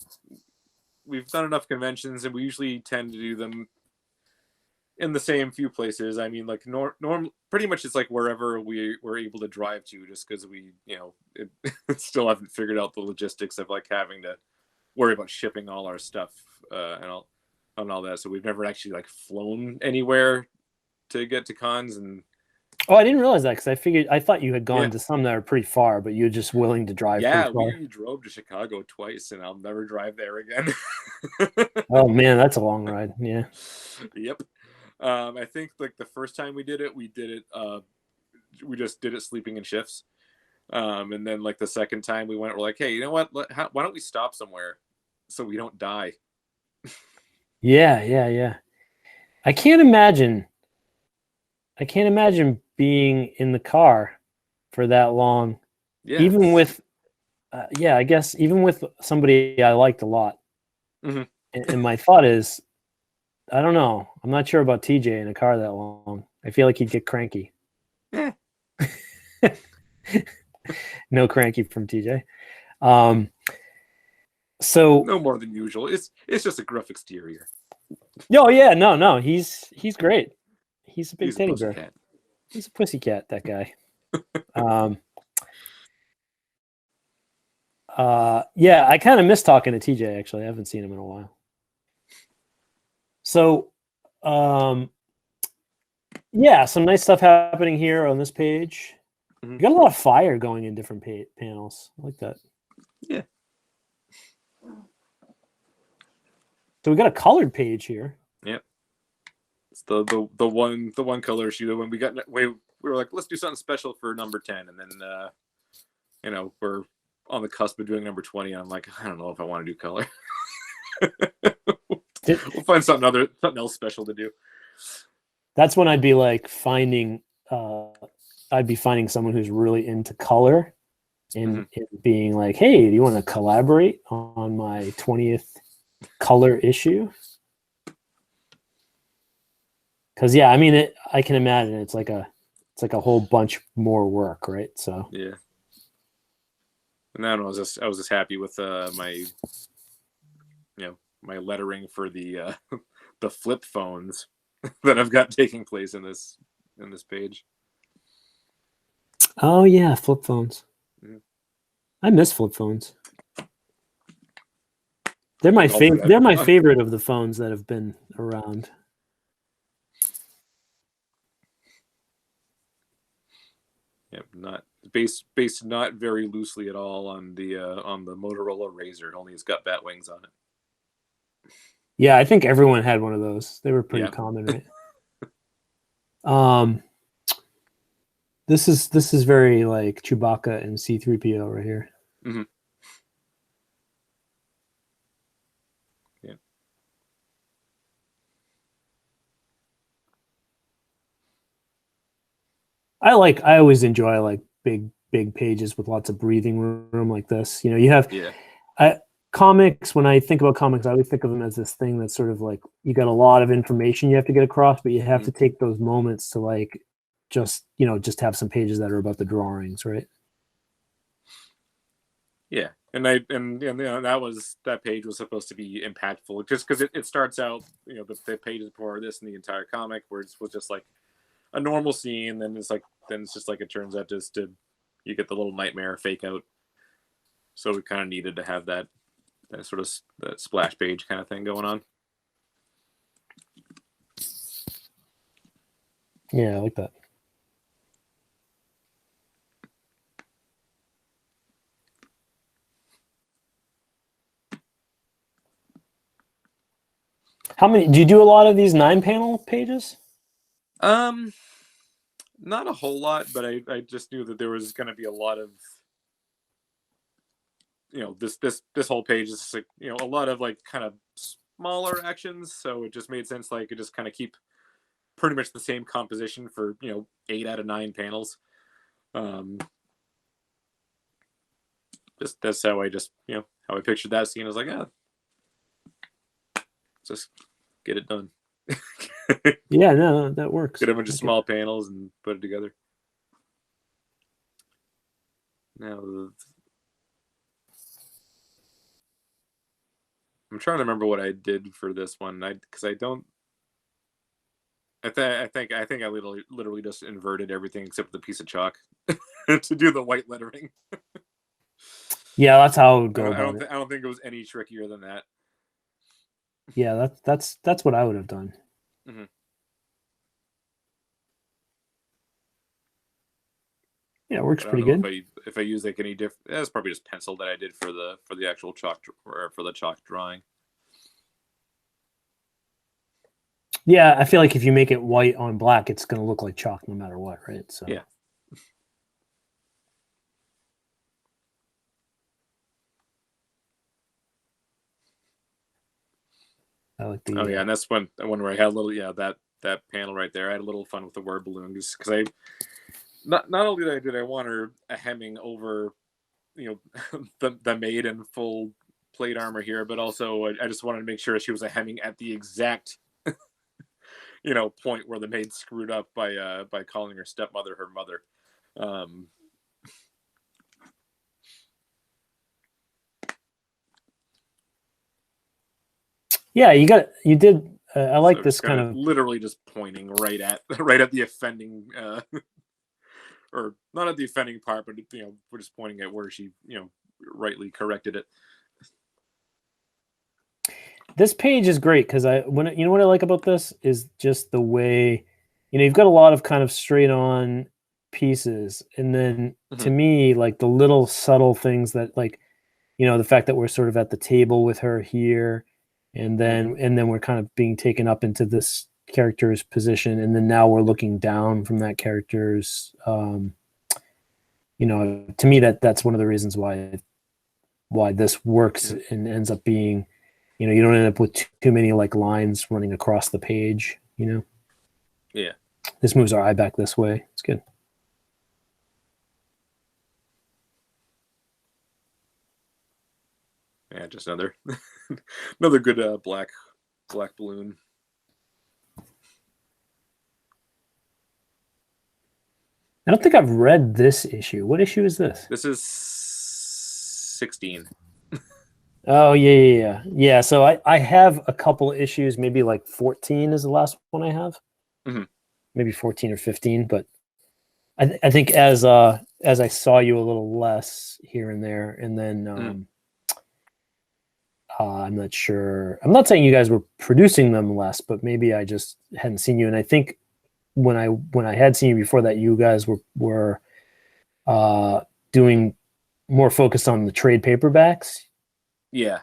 We've done enough conventions, and we usually tend to do them in the same few places. I mean, like pretty much it's like wherever we're able to drive to, just because we still haven't figured out the logistics of like having to worry about shipping all our stuff and all that. So we've never actually like flown anywhere to get to cons. And I didn't realize that, because I thought you had gone to some that are pretty far, but you're just willing to drive. Yeah, we drove to Chicago twice, and I'll never drive there again. Oh man, that's a long ride. Yeah. Yep. I think like the first time we did it, we just did it sleeping in shifts. And then like the second time we went, we're like, hey, you know what? Why don't we stop somewhere so we don't die? Yeah. I can't imagine being in the car for that long. Yeah. Even with, I guess even with somebody I liked a lot. Mm-hmm. And my thought is, I don't know. I'm not sure about TJ in a car that long. I feel like he'd get cranky. No cranky from TJ. So no more than usual. It's just a gruff exterior. Oh yeah, no. He's great. He's a big teddy bear. He's a pussycat, that guy. Yeah, I kind of miss talking to TJ, actually. I haven't seen him in a while. So, yeah, some nice stuff happening here on this page. Mm-hmm. You got a lot of fire going in different panels. I like that. Yeah. So we got a colored page here. Yep. It's the one color issue. When we were like, let's do something special for number 10, and then we're on the cusp of doing number 20. And I'm like, I don't know if I want to do color. We'll find something else special to do. that's when I'd be like I'd be finding someone who's really into color and being like, hey, do you want to collaborate on my 20th color issue? Because I mean, I can imagine it's like a whole bunch more work, right? So yeah. And then I was just happy with my my lettering for the the flip phones that I've got taking place in this page. oh yeah, flip phones. I miss flip phones. They're my favorite. They're my favorite of the phones that have been around. Yeah, not based not very loosely at all on the Motorola Razr. Only it's got bat wings on it. Yeah, I think everyone had one of those. They were pretty common, right? This is very like Chewbacca and C-3PO right here. Mm-hmm. Yeah. I always enjoy like big pages with lots of breathing room like this. You know, you have comics. When I think about comics, I always think of them as this thing that's sort of like you got a lot of information you have to get across, but you have to take those moments to like just have some pages that are about the drawings, right? Yeah, and that page was supposed to be impactful just because it starts out, the pages before this in the entire comic where it was just like a normal scene, then it's just like it turns out you get the little nightmare fake out. So we kind of needed to have that sort of that splash page kind of thing going on. Yeah, I like that. How many do you do? A lot of these 9-panel pages? Not a whole lot, but I just knew that there was going to be a lot of this whole page is like a lot of like kind of smaller actions, so it just made sense like it just kind of keep pretty much the same composition for 8 out of 9 panels. That's how I just how I pictured that scene. I was like, just get it done. Yeah, no, that works. Get a bunch of small panels and put it together. Now, I'm trying to remember what I did for this one. I think I literally just inverted everything except the piece of chalk to do the white lettering. Yeah, that's how it would go. I don't think it was any trickier than that. Yeah, that's what I would have done. Mm-hmm. Yeah, it works pretty good. If I use like any different, that's probably just pencil that I did for the actual chalk or for the chalk drawing. Yeah, I feel like if you make it white on black, it's going to look like chalk no matter what, right? So yeah. I like the. Oh yeah, and that's one where I had a little that panel right there. I had a little fun with the word balloon because I not only did I want her a hemming over the maid in full plate armor here, but also I just wanted to make sure she was a hemming at the exact point where the maid screwed up by calling her stepmother her mother. Yeah, you did. I like so this kind of literally just pointing right at the offending, or not at the offending part, but we're just pointing at where she rightly corrected it. This page is great because what I like about this is just the way you've got a lot of kind of straight on pieces, and then to me like the little subtle things that like the fact that we're sort of at the table with her here. And then we're kind of being taken up into this character's position, and then now we're looking down from that character's. To me, that's one of the reasons why this works and ends up being, you don't end up with too many like lines running across the page. Yeah. This moves our eye back this way. It's good. Yeah, just another another good black balloon. I don't think I've read this issue. What issue is this? This is 16. Oh, yeah. So I have a couple issues. Maybe like 14 is the last one I have. Mm-hmm. Maybe 14 or 15. But I think as I saw you a little less here and there, and then I'm not sure. I'm not saying you guys were producing them less, but maybe I just hadn't seen you. And I think when I had seen you before that, you guys were doing more focused on the trade paperbacks. Yeah.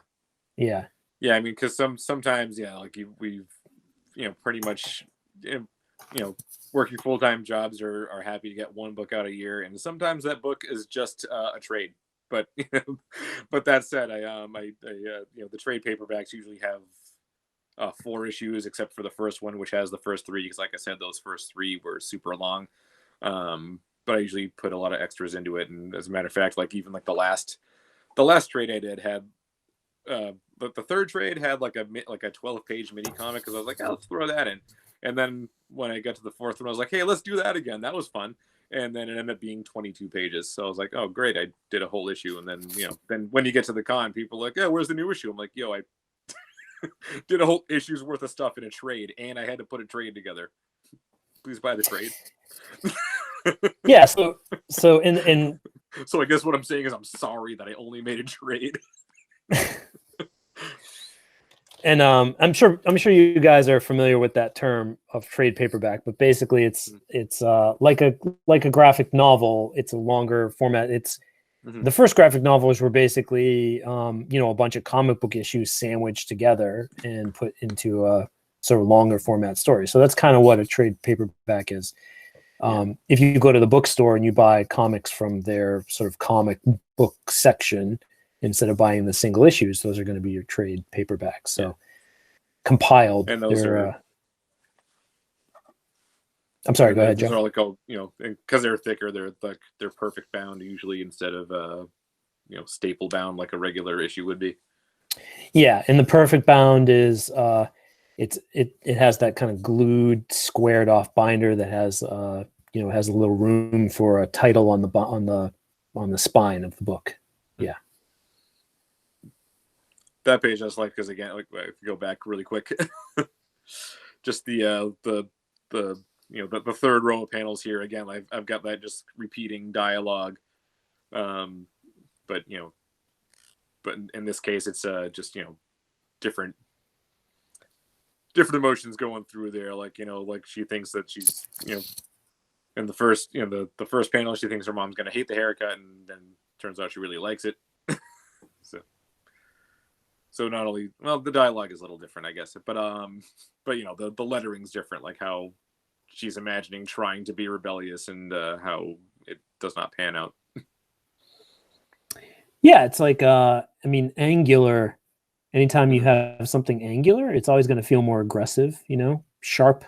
Yeah. Yeah, I mean, because sometimes, like we've, pretty much, working full-time jobs are happy to get one book out a year, and sometimes that book is just a trade. But but that said, the trade paperbacks usually have 4 issues, except for the first one, which has the first 3. Because, like I said, those first 3 were super long. But I usually put a lot of extras into it, and as a matter of fact, like even like the last trade I did had. But the third trade had like a 12-page mini comic, because I was like, let's throw that in. And then when I got to the fourth one, I was like, hey, let's do that again. That was fun. And then it ended up being 22 pages. So I was like, oh, great. I did a whole issue. And then, then when you get to the con, people are like, yeah, where's the new issue? I'm like, yo, I did a whole issue's worth of stuff in a trade, and I had to put a trade together. Please buy the trade. Yeah. So in So I guess what I'm saying is I'm sorry that I only made a trade. And I'm sure you guys are familiar with that term of trade paperback, but basically it's like a graphic novel. It's a longer format. It's the first graphic novels were basically a bunch of comic book issues sandwiched together and put into a sort of longer format story. So that's kind of what a trade paperback is. If you go to the bookstore and you buy comics from their sort of comic book section, instead of buying the single issues, those are going to be your trade paperbacks. So compiled. And those are. I'm sorry. Go ahead, Those Joe. are like because they're thicker, they're perfect bound usually, instead of staple bound like a regular issue would be. Yeah, and the perfect bound is it has that kind of glued, squared off binder that has has a little room for a title on the spine of the book. Yeah. That page I just like, because again, like if you go back really quick, just the third row of panels here again, I've got that just repeating dialogue, but in this case it's just different emotions going through there, like like she thinks that she's in the first the first panel she thinks her mom's gonna hate the haircut, and then turns out she really likes it. So not only, the dialogue is a little different, I guess, but the lettering's different, like how she's imagining trying to be rebellious, and how it does not pan out. Yeah, it's like angular. Anytime you have something angular, it's always going to feel more aggressive, sharp.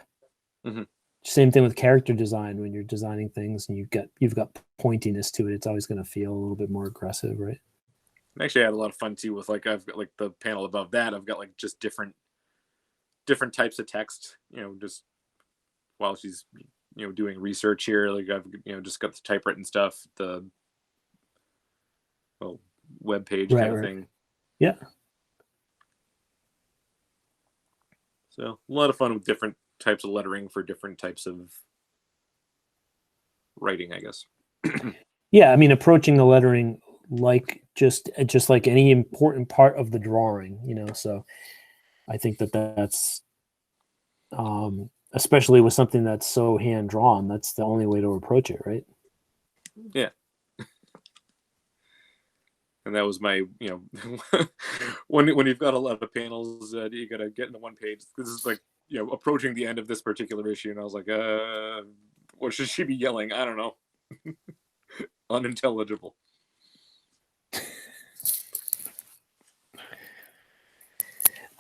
Mm-hmm. Same thing with character design. When you're designing things and you've got pointiness to it, it's always going to feel a little bit more aggressive, right? Actually, I had a lot of fun too with I've got the panel above that. I've got just different types of text. Just while she's doing research here, I've just got the typewritten stuff, the web page kind of thing. Yeah. So a lot of fun with different types of lettering for different types of writing, I guess. Yeah, approaching the lettering like just like any important part of the drawing, so I think that's especially with something that's so hand drawn, that's the only way to approach it, right? Yeah. And that was my when you've got a lot of panels, you gotta get into one page. This is approaching the end of this particular issue, and I was like, what should she be yelling? I don't know. Unintelligible.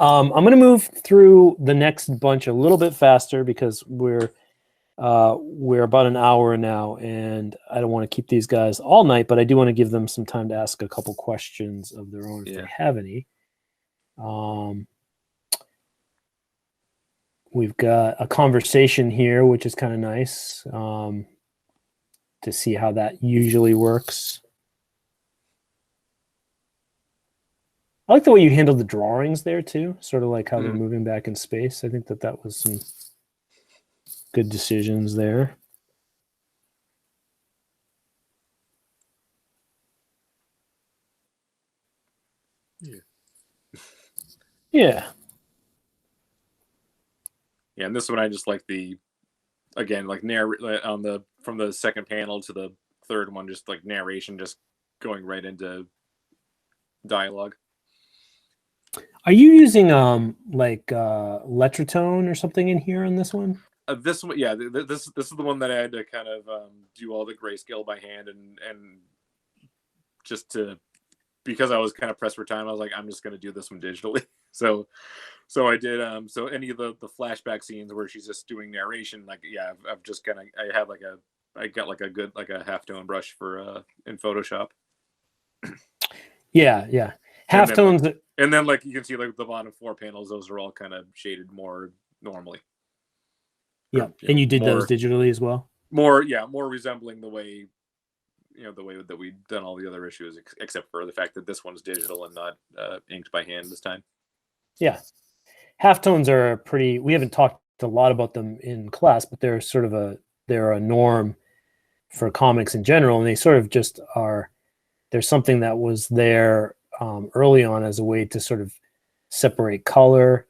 I'm going to move through the next bunch a little bit faster because we're We're about an hour now, and I don't want to keep these guys all night, but I do want to give them some time to ask a couple questions of their own if they have any. We've got a conversation here, which is kind of nice to see how that usually works. I like the way you handled the drawings there too, sort of like how they're moving back in space. I think that was some good decisions there. Yeah. Yeah, and this one I just like again, like from the second panel to the third one, just like narration, just going right into dialogue. Are you using like Letratone or something in here on this one? This one, yeah, this is the one that I had to kind of do all the grayscale by hand and just because I was kind of pressed for time, I was like, I'm just going to do this one digitally. So I did. So any of the flashback scenes where she's just doing narration, like, yeah, I've just kind of, I got like a good, like a halftone brush for in Photoshop. Yeah. Halftones. And then like you can see like the bottom 4 panels, those are all kind of shaded more normally. Yeah, and you did those digitally as well? More resembling the way, the way that we've done all the other issues, except for the fact that this one's digital and not inked by hand this time. Yeah. Halftones are we haven't talked a lot about them in class, but they're sort of they're a norm for comics in general. And they sort of just there's something that was there early on as a way to sort of separate color.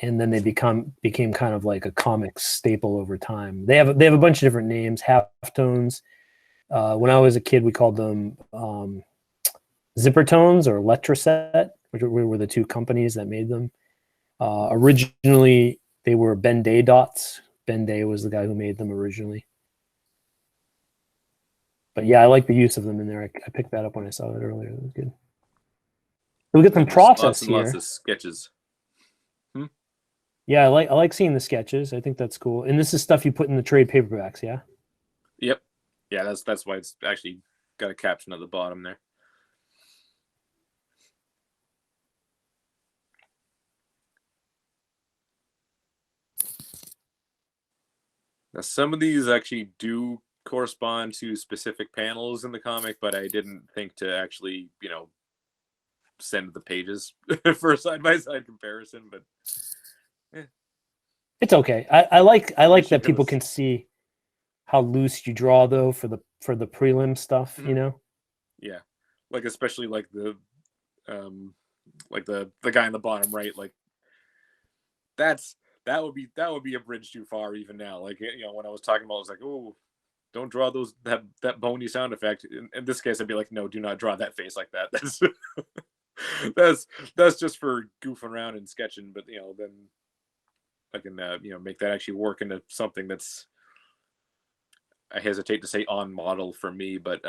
And then they became kind of like a comic staple over time. They have a bunch of different names, halftones. When I was a kid, we called them Zippertones or Letraset, which were the 2 companies that made them. Originally, they were Ben Day dots. Ben Day was the guy who made them originally. But yeah, I like the use of them in there. I picked that up when I saw it earlier. It was good. We get some process here. Lots of sketches. Yeah, I like seeing the sketches. I think that's cool. And this is stuff you put in the trade paperbacks, yeah? Yep. Yeah, that's why it's actually got a caption at the bottom there. Now, some of these actually do correspond to specific panels in the comic, but I didn't think to actually, send the pages for a side-by-side comparison, but it's okay. I like that people can see how loose you draw though for the prelim stuff, Yeah. Like especially like the guy in the bottom right, like that would be a bridge too far even now. Like, when I was talking about, I was like, oh, don't draw that bony sound effect. In this case, I'd be like, no, do not draw that face like that. That's just for goofing around and sketching. But then I can make that actually work into something that's, I hesitate to say on model for me, but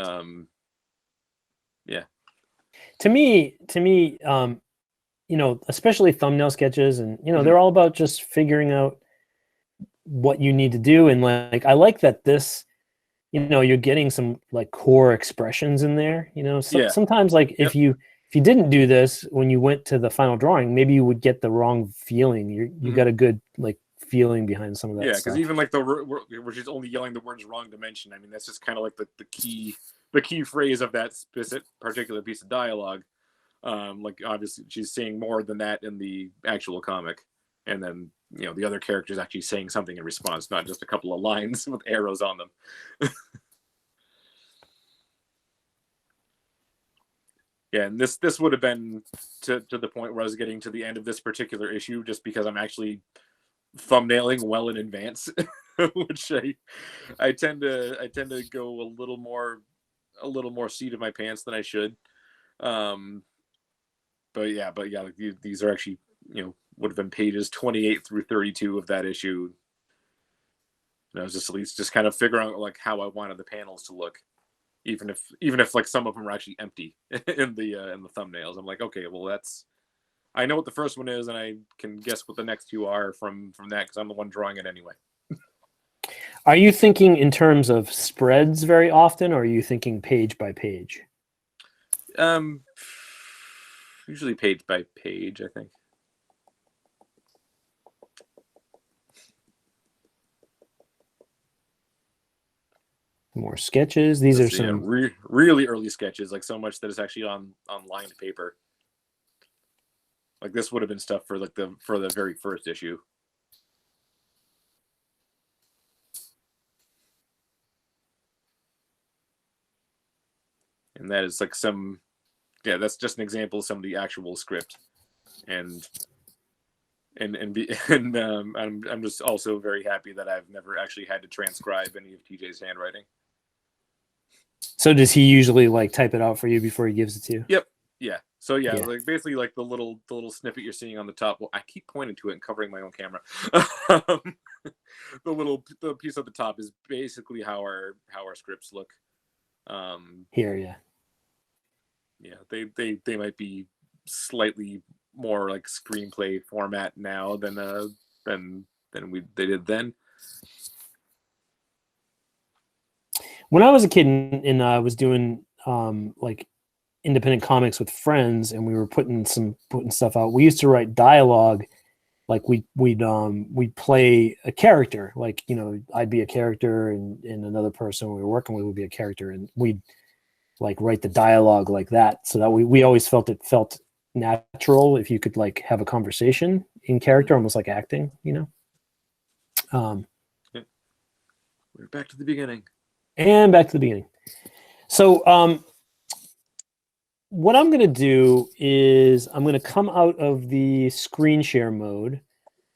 yeah. To me, especially thumbnail sketches, and they're all about just figuring out what you need to do. And like, I like that this, you're getting some like core expressions in there. Sometimes like if you didn't do this when you went to the final drawing, maybe you would get the wrong feeling. You got a good like feeling behind some of that. Yeah, stuff. because even like where she's only yelling the words "wrong dimension," I mean, that's just kind of like the key phrase of that particular piece of dialogue. Like obviously she's saying more than that in the actual comic, and then the other characters actually saying something in response, not just a couple of lines with arrows on them. Yeah, and this would have been to the point where I was getting to the end of this particular issue just because I'm actually thumbnailing well in advance, which I tend to go a little more seat of my pants than I should. But yeah, like these are actually would have been pages 28 through 32 of that issue. And I was just at least just kind of figuring out like how I wanted the panels to look. Even if like some of them are actually empty in the thumbnails, I'm like, okay, well I know what the first one is, and I can guess what the next 2 are from that because I'm the one drawing it anyway. Are you thinking in terms of spreads very often, or are you thinking page by page? Usually page by page, I think. More sketches. These are Yeah, some really early sketches, like so much that it's actually on lined paper. Like this would have been stuff for the very first issue. And that is like that's just an example of some of the actual script. I'm just also very happy that I've never actually had to transcribe any of TJ's handwriting. So does he usually like type it out for you before he gives it to you? Yep. Yeah. So yeah, Yeah. like basically like the little snippet you're seeing on the top. Well, I keep pointing to it and covering my own camera. The piece at the top is basically how our scripts look. Here, yeah. Yeah, they might be slightly more like screenplay format now than they did then. When I was a kid and I was doing like independent comics with friends, and we were putting stuff out, we used to write dialogue. Like we'd play a character, like, you know, I'd be a character and another person we were working with would be a character, and we'd like write the dialogue like that, so that we always felt natural if you could like have a conversation in character, almost like acting, you know. We're back to the beginning. And back to the beginning. So what I'm going to do is I'm going to come out of the screen share mode.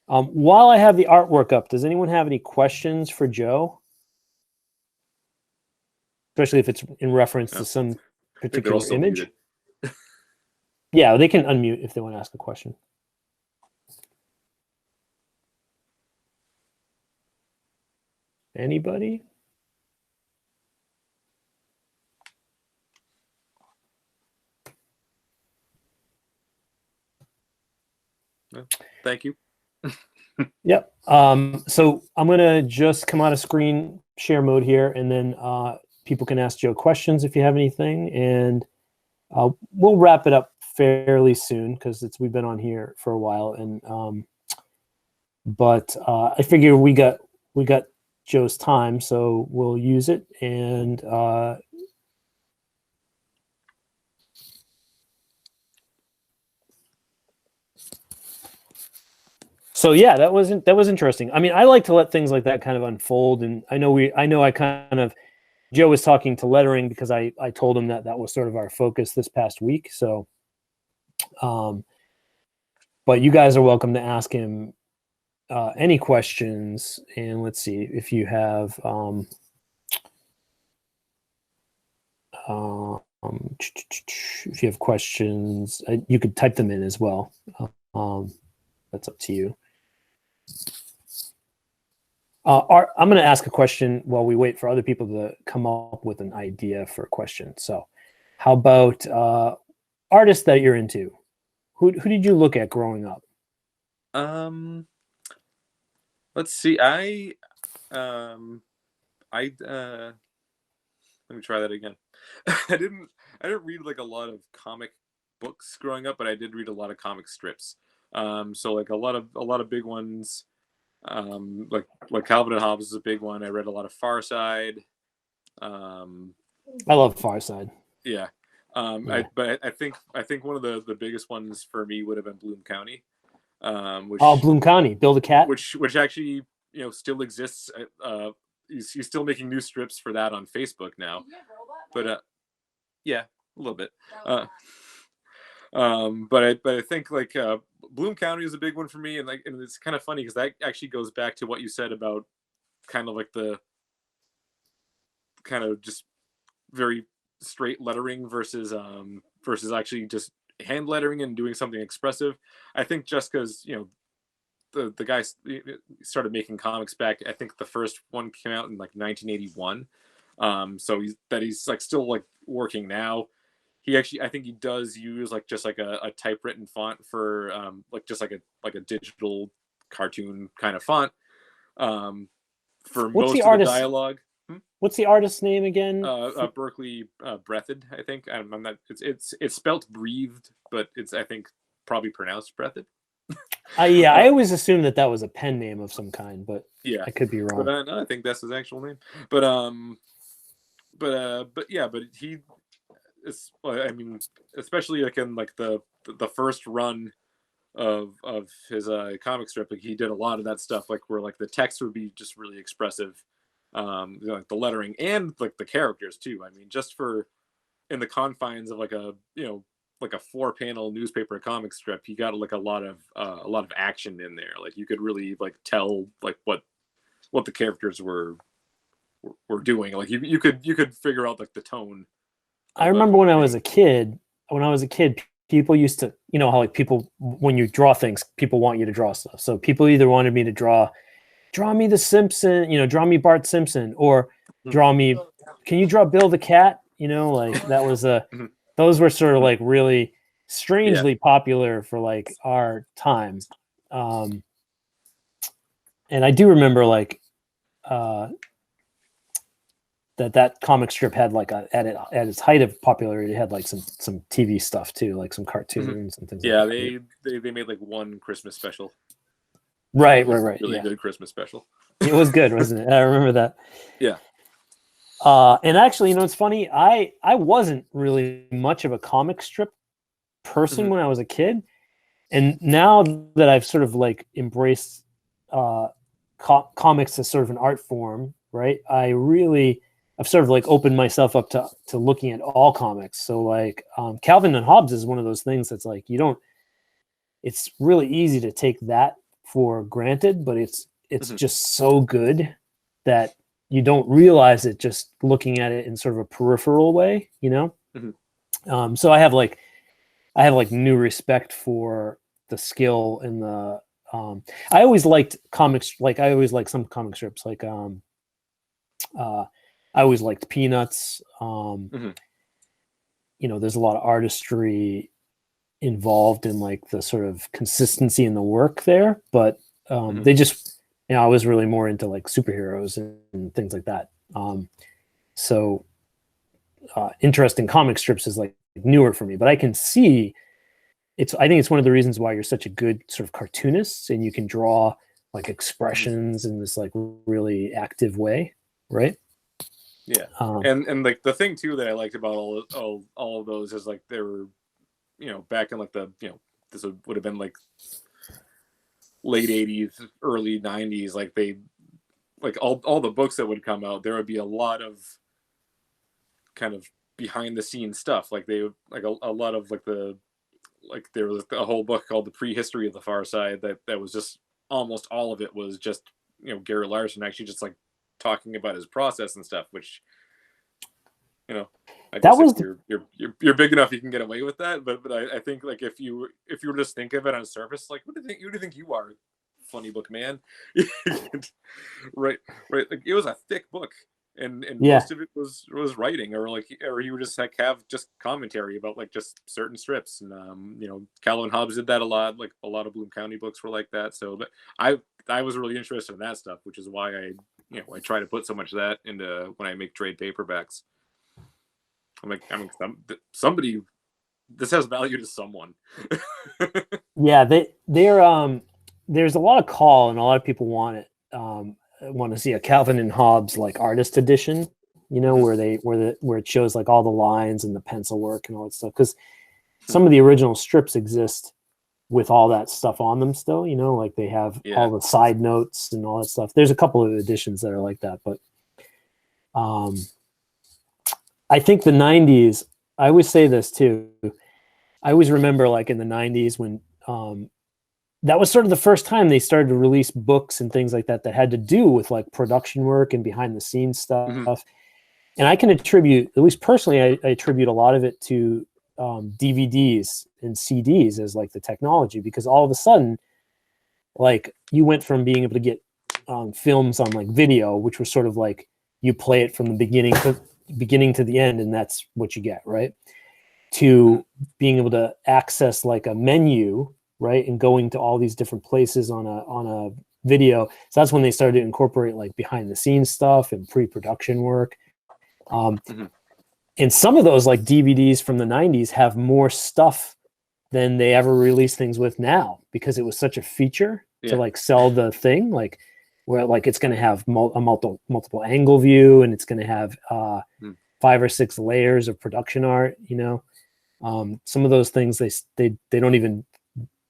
While I have the artwork up, does anyone have any questions for Joe? Especially if it's in reference to some particular image. Yeah, they can unmute if they want to ask a question. Anybody? Thank you. Yep. So I'm going to just come out of screen share mode here, and then people can ask Joe questions if you have anything, and we'll wrap it up fairly soon because we've been on here for a while, and but I figure we got Joe's time, so we'll use it. And so yeah, that was interesting. I mean, I like to let things like that kind of unfold, and I know I kind of, Joe was talking to lettering because I told him that was sort of our focus this past week. So, but you guys are welcome to ask him any questions, and let's see if you have if you have questions, you could type them in as well. That's up to you. I'm going to ask a question while we wait for other people to come up with an idea for a question. So, how about artists that you're into? Who did you look at growing up? Let's see. Let me try that again. I didn't read like a lot of comic books growing up, but I did read a lot of comic strips. So like a lot of big ones. Like Calvin and Hobbes is a big one. I read a lot of Far Side. I love Far Side. Yeah. Yeah. I think one of the biggest ones for me would have been Bloom County. Bloom County, Build a Cat, which actually, you know, still exists. He's still making new strips for that on Facebook now. But yeah, a little bit. But I think like Bloom County is a big one for me, and it's kind of funny because that actually goes back to what you said about kind of like the kind of just very straight lettering versus actually just hand lettering and doing something expressive. I think just because, you know, the guy started making comics back, I think the first one came out in like 1981. So he's like still like working now. He actually, I think he does use like just like a typewritten font for like just like a digital cartoon kind of font. for What's most the of artist? the dialogue. What's the artist's name again? Berkeley Breathed, I think. I'm not. It's spelt breathed, but it's I think probably pronounced breathed. Yeah, I always assumed that was a pen name of some kind, but yeah, I could be wrong. But no, I think that's his actual name. But yeah, but he is. I mean, especially like in like the first run of his comic strip, like he did a lot of that stuff, like where like the text would be just really expressive, like the lettering and like the characters too. I mean, just for in the confines of like a like a 4-panel newspaper comic strip, he got like a lot of action in there. Like you could really like tell like what the characters were doing. Like you could figure out like the tone. I remember when I was a kid, people used to, how like people, when you draw things, people want you to draw stuff. So people either wanted me to draw me the Simpson, draw me Bart Simpson, or draw me, can you draw Bill the cat? Like that was those were sort of like really strangely popular for like our time. And I do remember like that comic strip had like at its height of popularity, it had like some TV stuff too, like some cartoons and things. Yeah, like that. they made like one Christmas special. Right. Really good Christmas special. It was good, wasn't it? I remember that. Yeah. And actually, it's funny. I wasn't really much of a comic strip person when I was a kid, and now that I've sort of like embraced comics as sort of an art form, right? I've sort of like opened myself up to looking at all comics. So like Calvin and Hobbes is one of those things that's like it's really easy to take that for granted, but it's just so good that you don't realize it just looking at it in sort of a peripheral way, so I have like new respect for the skill and the I always liked comics, like I always liked some comic strips, like I always liked Peanuts. There's a lot of artistry involved in like the sort of consistency in the work there, but they just, I was really more into like superheroes and things like that. So interesting comic strips is like newer for me, but I can see I think it's one of the reasons why you're such a good sort of cartoonist, and you can draw like expressions in this like really active way, right? Yeah. And like the thing too that I liked about all of those is like they were, back in like the, this would have been like late 80s, early 90s, like they, like all the books that would come out, there would be a lot of kind of behind the scenes stuff. Like they would, like a lot of like there was a whole book called The Prehistory of the Far Side that was just, almost all of it was just, Gary Larson actually just like talking about his process and stuff, which, I guess you're big enough, you can get away with that. But I think like if you were to just think of it on the surface, like who do you think you are, funny book man? right. Like it was a thick book, and most of it was writing, or you would just like have just commentary about like just certain strips. And Calvin Hobbes did that a lot. Like a lot of Bloom County books were like that. So I was really interested in that stuff, which is why I try to put so much of that into when I make trade paperbacks. I'm like, somebody, this has value to someone. Yeah, they're there's a lot of call, and a lot of people want it. Want to see a Calvin and Hobbes like artist edition, where it shows like all the lines and the pencil work and all that stuff. Because some of the original strips exist with all that stuff on them still, like they have all the side notes and all that stuff. There's a couple of editions that are like that, but I think the 90s, I always say this too. I always remember like in the 90s when that was sort of the first time they started to release books and things like that had to do with like production work and behind the scenes stuff. And I can attribute, at least personally, I attribute a lot of it to DVDs and CDs as like the technology, because all of a sudden, like you went from being able to get films on like video, which was sort of like you play it from the beginning to the end, and that's what you get, right? To being able to access like a menu, right, and going to all these different places on video. So that's when they started to incorporate like behind the scenes stuff and pre-production work. And some of those like DVDs from the 90s have more stuff than they ever release things with now, because it was such a feature to like sell the thing, like where like it's going to have a multiple angle view, and it's going to have 5 or 6 layers of production art, you know. Some of those things they don't even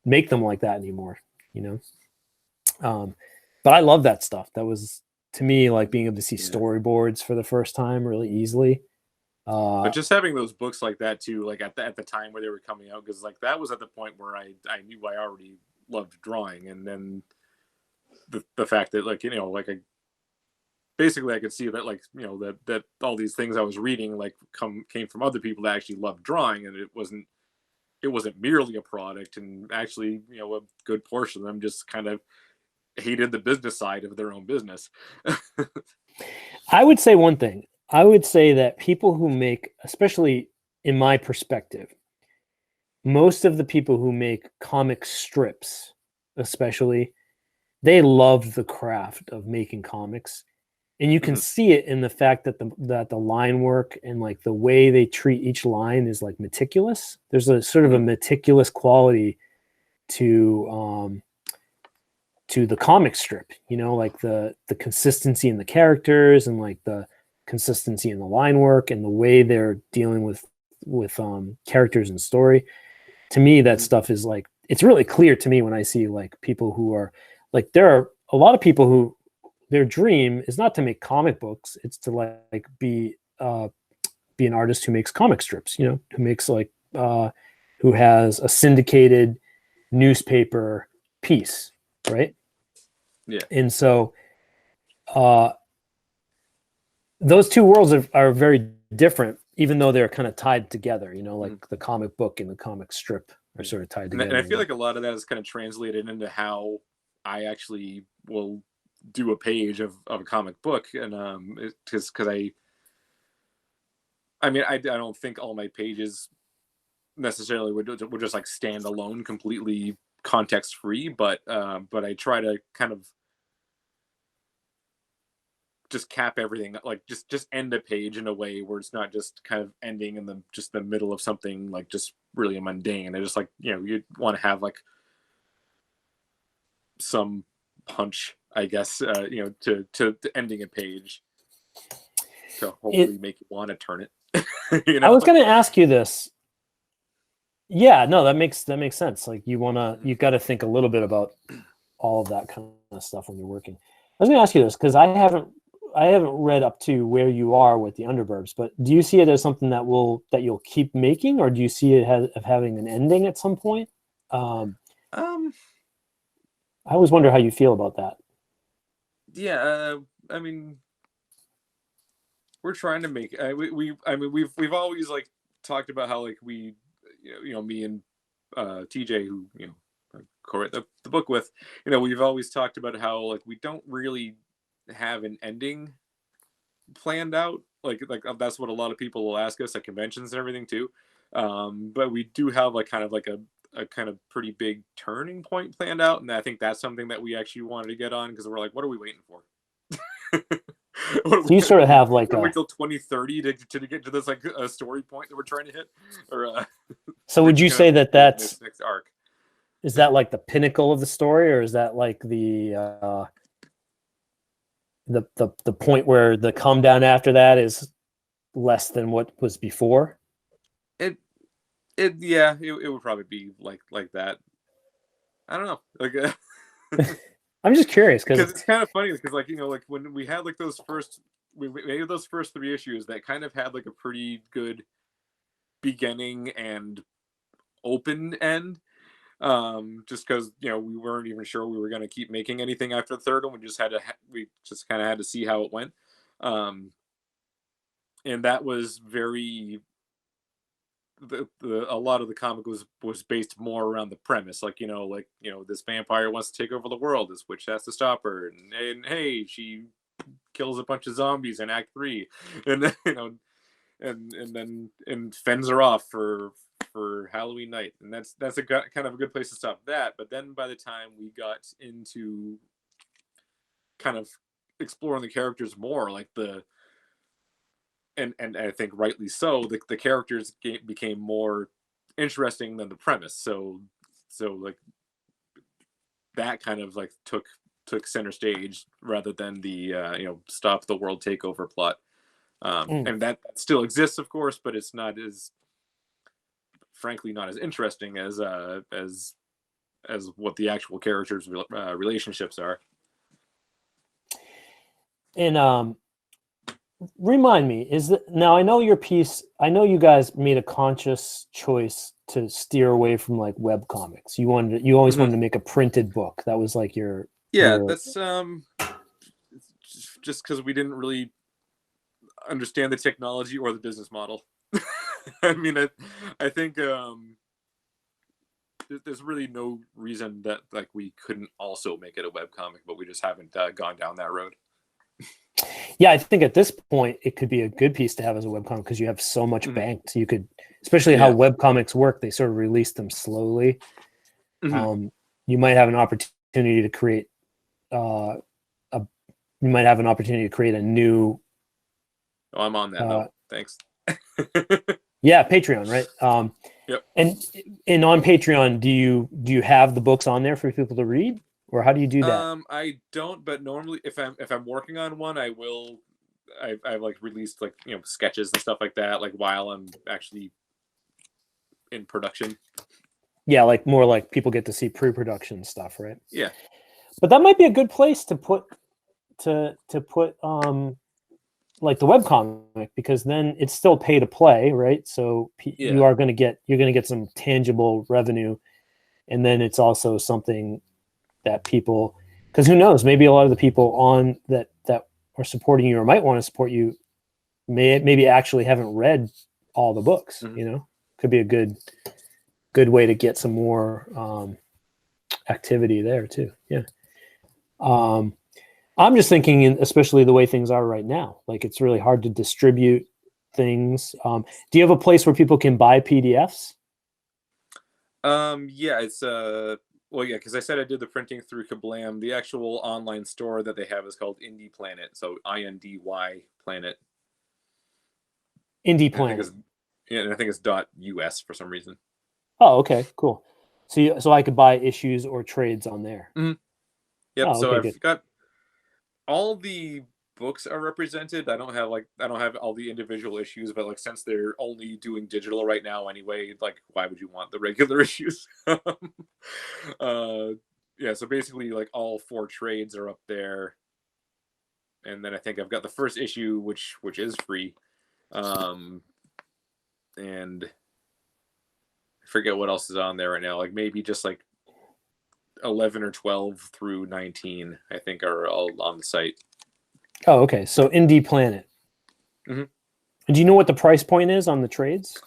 make them like that anymore, you know. But I love that stuff. That was, to me, like being able to see storyboards for the first time really easily. But just having those books like that too, like at the time where they were coming out, because like that was at the point where I knew I already loved drawing, and then the fact that, like, you know, like basically I could see that, like, you know, that all these things I was reading like came from other people that actually loved drawing, and it wasn't merely a product, and actually, you know, a good portion of them just kind of hated the business side of their own business. I would say one thing. I would say that people who make, especially in my perspective, most of the people who make comic strips, especially, they love the craft of making comics. And you can see it in the fact that the line work and like the way they treat each line is like meticulous. There's a sort of a meticulous quality to the comic strip, you know, like the consistency in the characters, and like the consistency in the line work, and the way they're dealing with characters and story. To me, that stuff is like, it's really clear to me when I see like people who are like, there are a lot of people who their dream is not to make comic books, it's to like be an artist who makes comic strips, you know, who makes like who has a syndicated newspaper piece, right? Yeah. And so those two worlds are very different, even though they're kind of tied together, you know, like the comic book and the comic strip are sort of tied together. And I feel like a lot of that is kind of translated into how I actually will do a page of a comic book. And because I mean, I don't think all my pages necessarily would just like stand alone, completely context free, but I try to kind of just cap everything, like just end a page in a way where it's not just kind of ending in the middle of something like just really mundane. I just, like, you know, you want to have like some punch, I guess, you know, to ending a page to hopefully make you want to turn it. You know? I was going to ask you this. Yeah, no, that makes sense. Like you got to think a little bit about all of that kind of stuff when you're working. I was going to ask you this because I haven't read up to where you are with the Underburbs, but do you see it as something that you'll keep making, or do you see it as having an ending at some point? I always wonder how you feel about that. Yeah, I mean, we're trying to make. We've always like talked about how like we, you know, me and T.J, who, you know, I co-wrote the book with, you know, we've always talked about how like we don't really have an ending planned out. Like that's what a lot of people will ask us at conventions and everything too. But we do have like kind of like a kind of pretty big turning point planned out, and I think that's something that we actually wanted to get on, because we're like, what are we waiting for? So you sort of have like wait till 2030 to get to this like a story point that we're trying to hit, or so would you say that that's this next arc? Is that like the pinnacle of the story, or is that like the point where the come down after that is less than what was before? It would probably be like that. I don't know, like I'm just curious because it's kind of funny, because like, you know, like when we had like we made those first 3 issues that kind of had like a pretty good beginning and open end, just because, you know, we weren't even sure we were going to keep making anything after the third one. We just kind of had to see how it went, and that was very a lot of the comic was based more around the premise, like, you know, this vampire wants to take over the world, this witch has to stop her, and hey, she kills a bunch of zombies in Act 3, and then, you know, and fends her off for Halloween night, and that's a kind of a good place to stop that. But then by the time we got into kind of exploring the characters more, like and I think rightly so, the characters became more interesting than the premise. So like that kind of like took center stage rather than the stop the world takeover plot. And that still exists, of course, but it's not as, frankly, not as interesting as what the actual characters' relationships are. And remind me, now I know your piece, I know you guys made a conscious choice to steer away from like web comics. You always wanted to make a printed book. That was like your that's just because we didn't really understand the technology or the business model. I mean, I think there's really no reason that like we couldn't also make it a web comic, but we just haven't gone down that road. Yeah, I think at this point it could be a good piece to have as a webcomic because you have so much banked. You could, especially how webcomics work, they sort of release them slowly. You might have an opportunity to create a new. Oh, I'm on that though. Thanks. Yeah, Patreon, right? Yep. And on Patreon, do you have the books on there for people to read? Or how do you do that? I don't, but normally if I'm working on one, I will. I've like released like sketches and stuff like that, like while I'm actually in production. Yeah, like more like people get to see pre-production stuff, right? Yeah. But that might be a good place to put like the webcomic, because then it's still pay to play, right? So you're going to get some tangible revenue, and then it's also something that people, because who knows, maybe a lot of the people on that are supporting you or might want to support you maybe actually haven't read all the books. Could be a good way to get some more activity there too. I'm just thinking, especially the way things are right now, like it's really hard to distribute things. Do you have a place where people can buy PDFs? It's well, yeah, because I said I did the printing through Kablam. The actual online store that they have is called Indie Planet. So INDY Planet. Indie Planet. And I think it's .us for some reason. Oh, okay, cool. So I could buy issues or trades on there. Mm-hmm. Yep. Oh, so okay, I've got all the books are represented. I don't have all the individual issues, but like since they're only doing digital right now anyway, like why would you want the regular issues? So basically like all 4 trades are up there, and then I think I've got the first issue which is free, and I forget what else is on there right now, like maybe just like 11 or 12 through 19 I think are all on the site. Oh, okay. So Indie Planet. Mm-hmm. And do you know what the price point is on the trades?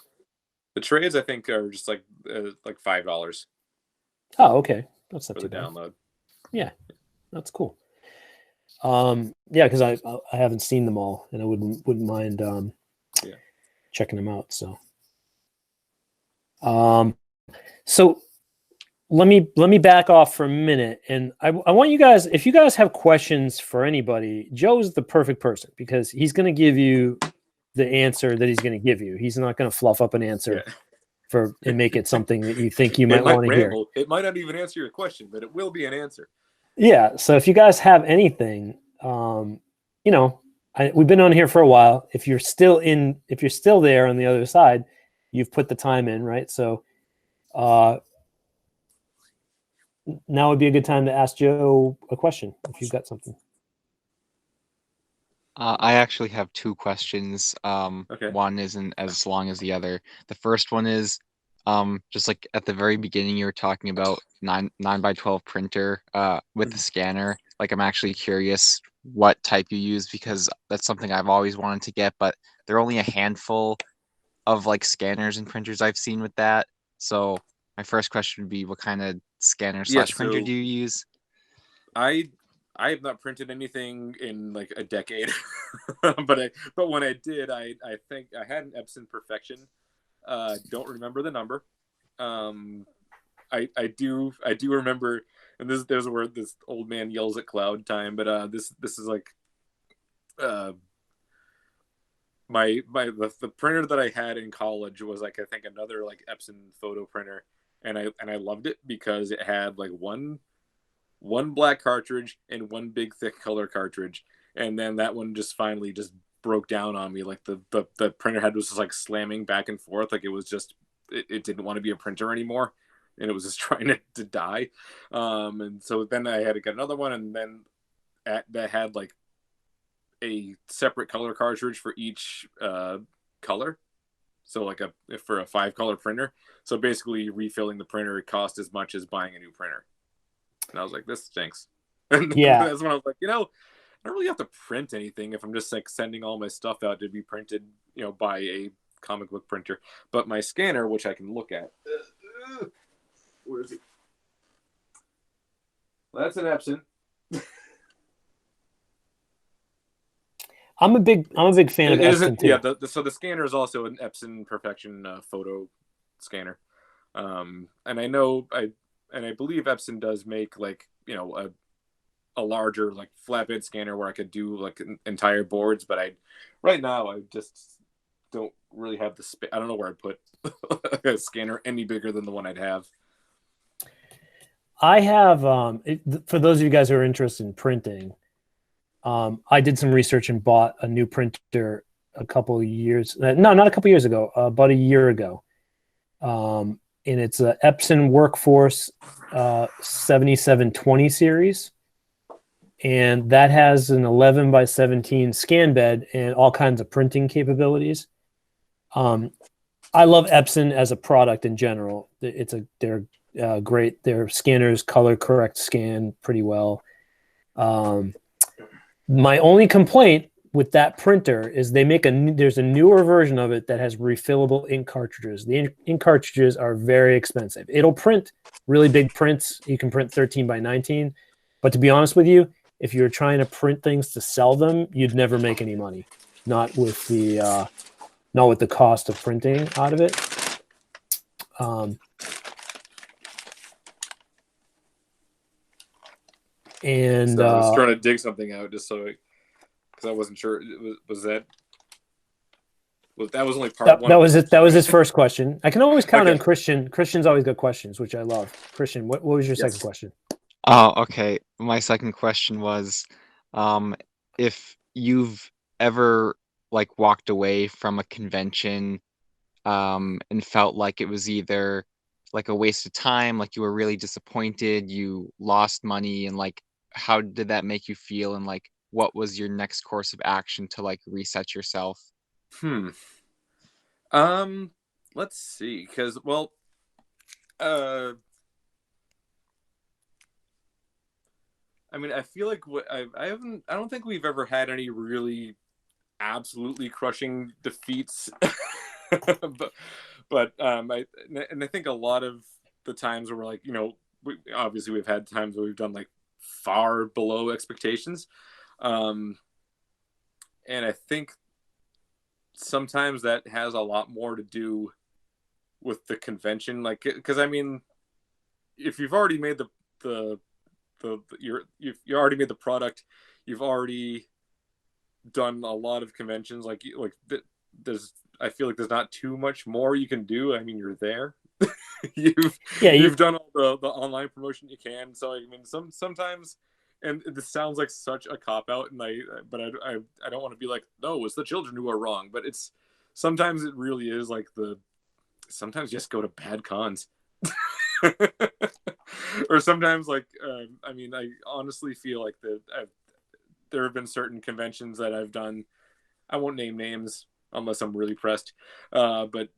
The trades I think are just like $5. Oh, okay. That's not for too the bad. download. Yeah, that's cool. Yeah, because I haven't seen them all, and I wouldn't mind checking them out. So let me back off for a minute, and I want you guys, if you guys have questions for anybody, Joe's the perfect person because he's going to give you the answer that he's going to give you. He's not going to fluff up an answer and make it something that you think you might want to hear. It might not even answer your question, but it will be an answer. Yeah. So if you guys have anything, we've been on here for a while. If you're still there on the other side, you've put the time in, right? So now would be a good time to ask Joe a question if you've got something. I actually have 2 questions. Okay. One isn't as long as the other. The first one is, just like at the very beginning, you were talking about 9x12 printer with the scanner. Like, I'm actually curious what type you use, because that's something I've always wanted to get, but there are only a handful of like scanners and printers I've seen with that. So my first question would be, what kind of scanner / printer do you use? I have not printed anything in like a decade, but when I did, I think I had an Epson Perfection. Don't remember the number, I do remember, and there's where this old man yells at cloud time, but this is like the printer that I had in college was like, I think another like Epson photo printer, and I loved it because it had like one black cartridge and one big thick color cartridge, and then that one just finally just broke down on me. Like the printer head was just like slamming back and forth, like it was just it didn't want to be a printer anymore, and it was just trying to die. And so then I had to get another one, and then that had like a separate color cartridge for each color, so like for a 5-color printer. So basically refilling the printer cost as much as buying a new printer, and I was like, this stinks. And Yeah. that's when I was like, I don't really have to print anything if I'm just like sending all my stuff out to be printed, by a comic book printer. But my scanner, which I can look at, where is it? Well, that's an Epson. I'm a big fan of Epson too. Yeah, so the scanner is also an Epson Perfection photo scanner, and I believe Epson does make like a larger like flatbed scanner where I could do like entire boards, but right now I just don't really have the space. I don't know where I'd put a scanner any bigger than the one I'd have. I have for those of you guys who are interested in printing, I did some research and bought a new printer a couple of years. No, not a couple of years ago. About a year ago. And it's a Epson Workforce 7720 series. And that has an 11 by 17 scan bed and all kinds of printing capabilities. I love Epson as a product in general. They're great. Their scanners color correct scan pretty well. My only complaint with that printer is there's a newer version of it that has refillable ink cartridges. The ink cartridges are very expensive. It'll print really big prints. You can print 13 by 19. But to be honest with you, if you're trying to print things to sell them, you'd never make any money. Not with the cost of printing out of it. And so I was trying to dig something out just so, because I wasn't sure. That was only part one. That was it. That was his first question. I can always count on Christian. Christian's always got questions, which I love. Christian, what was your second question? Oh, okay. My second question was, if you've ever like walked away from a convention, and felt like it was either like a waste of time, like you were really disappointed, you lost money, and like, how did that make you feel? And like, what was your next course of action to like reset yourself? Let's see, because I mean, I feel like I don't think we've ever had any really absolutely crushing defeats. but I think a lot of the times where we're like, obviously we've had times where we've done like far below expectations. And I think sometimes that has a lot more to do with the convention. Like, because I mean, if you've already made you already made the product, you've already done a lot of conventions. I feel like there's not too much more you can do. I mean, you're there. You've done all the online promotion you can. So I mean, sometimes, and this sounds like such a cop out, but I don't want to be like, no, it's the children who are wrong. But sometimes it really is like sometimes you just go to bad cons. Or sometimes I honestly feel like there have been certain conventions that I've done. I won't name names unless I'm really pressed. But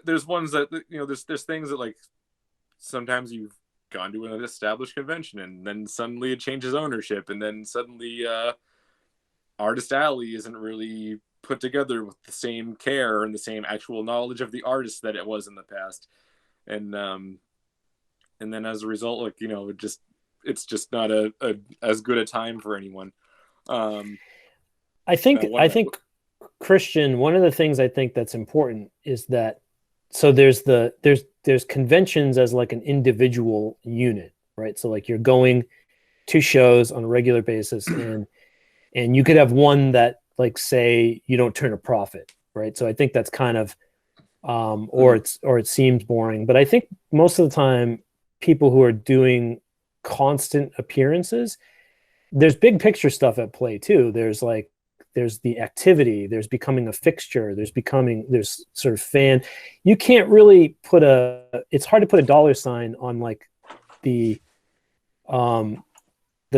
there's ones that, there's things that like sometimes you've gone to an established convention and then suddenly it changes ownership, and then suddenly Artist Alley isn't really put together with the same care and the same actual knowledge of the artist that it was in the past. And then as a result, like, it's just not as good a time for anyone. I think Christian, one of the things I think that's important is that so there's conventions as like an individual unit, right? So like you're going to shows on a regular basis, and you could have one that, like, say you don't turn a profit, right? So I think that's kind of or it seems boring, but I think most of the time people who are doing constant appearances, there's big picture stuff at play too. There's the activity, there's becoming a fixture, there's sort of fan. You can't really it's hard to put a dollar sign on like the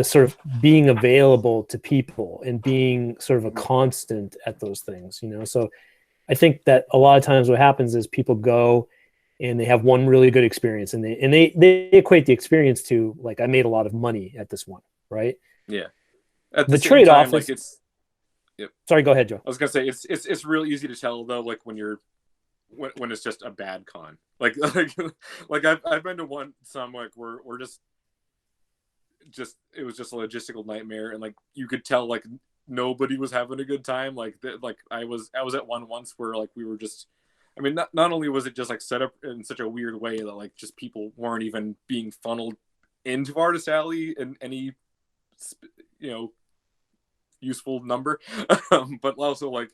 sort of being available to people and being sort of a constant at those things, you know? So I think that a lot of times what happens is people go and they have one really good experience, and they equate the experience to, like, I made a lot of money at this one, right? Yeah. At The the same trade-off time, like is- Yep. Sorry, go ahead, Joe. I was gonna say it's real easy to tell though, like when it's just a bad con. Like I've been to some like where we're just it was just a logistical nightmare, and like you could tell like nobody was having a good time. Like I was at one once where like we were just, I mean, not only was it just like set up in such a weird way that like just people weren't even being funneled into Artist Alley in any, you know, useful number, but also like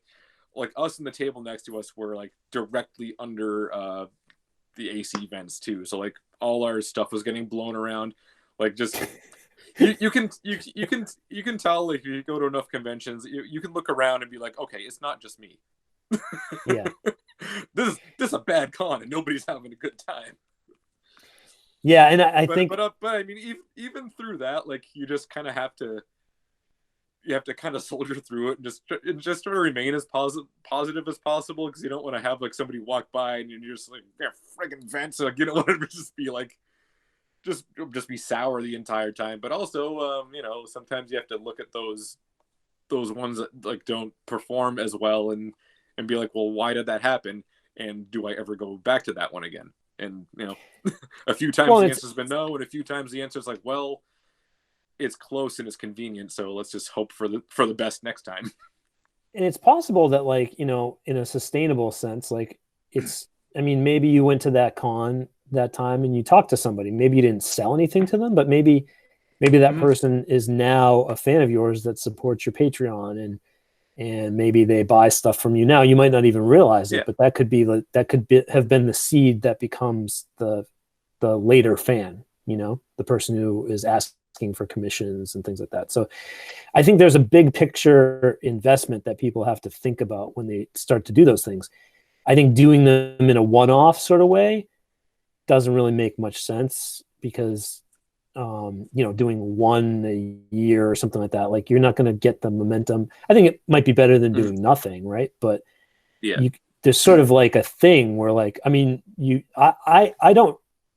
us and the table next to us were like directly under the AC vents too, so like all our stuff was getting blown around. Like just you can tell, like, if you go to enough conventions, you can look around and be like, okay, it's not just me. Yeah. this is a bad con and nobody's having a good time. Yeah, and I think, but I mean, even through that, like, you just kind of have to kind of soldier through it and just try to remain as positive as possible, because you don't want to have like somebody walk by and you're just like, yeah, friggin' vents, like, you don't want to just be like just be sour the entire time. But also, you know, sometimes you have to look at those ones that like don't perform as well and be like, well, why did that happen? And do I ever go back to that one again? And, you know, a few times the answer's been no, and a few times the answer's like, well, it's close and it's convenient, so let's just hope for the best next time. And it's possible that, like, you know, in a sustainable sense, like, it's, I mean, maybe you went to that con that time and you talked to somebody. Maybe you didn't sell anything to them, but maybe that person is now a fan of yours that supports your Patreon, and maybe they buy stuff from you now. You might not even realize it, but that could have been the seed that becomes the later fan, you know, the person who is asking for commissions and things like that. So I think there's a big picture investment that people have to think about when they start to do those things. I think doing them in a one-off sort of way doesn't really make much sense, because you know, doing one a year or something like that, like, you're not going to get the momentum. I think it might be better than doing nothing, right? But there's sort of like a thing where, like, I mean, I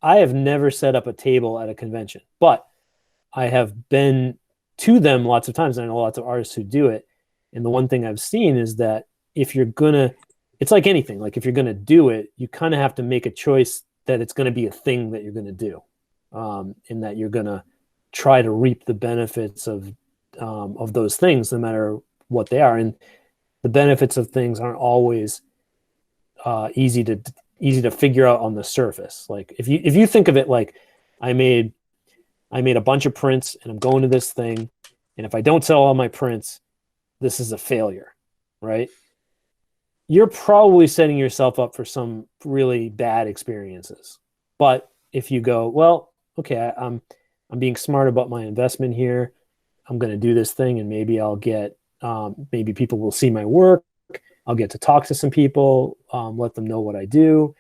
have never set up a table at a convention, but I have been to them lots of times, and I know lots of artists who do it. And the one thing I've seen is that if you're gonna, it's like anything, like, if you're gonna do it, you kind of have to make a choice that it's going to be a thing that you're going to do, and that you're going to try to reap the benefits of those things, no matter what they are. And the benefits of things aren't always easy to figure out on the surface. Like, if you think of it like, I made a bunch of prints and I'm going to this thing, and if I don't sell all my prints, this is a failure, right? You're probably setting yourself up for some really bad experiences. But if you go, well, okay, I'm being smart about my investment here, I'm going to do this thing, and maybe I'll get, maybe people will see my work, I'll get to talk to some people, let them know what I do.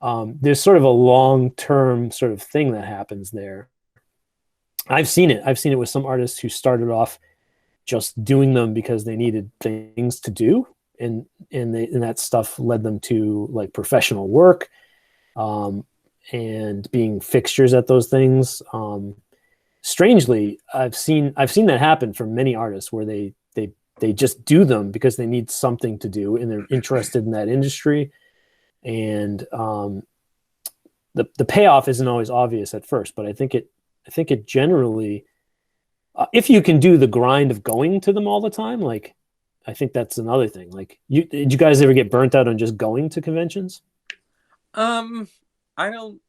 There's sort of a long-term sort of thing that happens there. I've seen it with some artists who started off just doing them because they needed things to do, and that stuff led them to, like, professional work, and being fixtures at those things. Strangely, I've seen that happen for many artists, where they just do them because they need something to do and they're interested in that industry. And the payoff isn't always obvious at first, but I think it generally, if you can do the grind of going to them all the time, like, I think that's another thing. Like, did you guys ever get burnt out on just going to conventions? I don't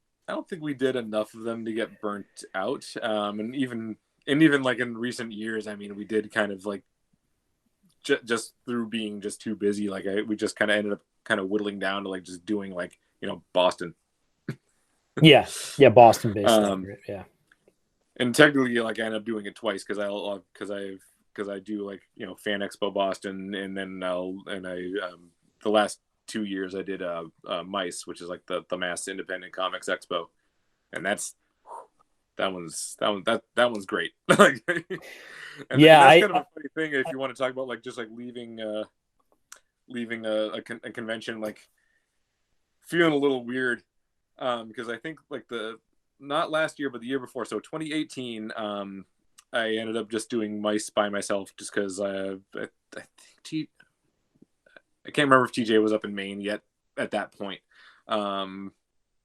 think we did enough of them to get burnt out. And even like in recent years, I mean, we did kind of like just through being just too busy. Like we just kind of ended up kind of whittling down to like just doing like Boston. Yeah, Boston based stuff. Yeah. And technically, like I ended up doing it twice because I do like Fan Expo Boston, and then the last 2 years I did Mice, which is like the Mass Independent Comics Expo, and that one's great. Like, and that's kind of a funny thing if you want to talk about like just like leaving a convention like feeling a little weird, because I think like not last year but the year before, so 2018, I ended up just doing Mice by myself just because I think I can't remember if TJ was up in Maine yet at that point.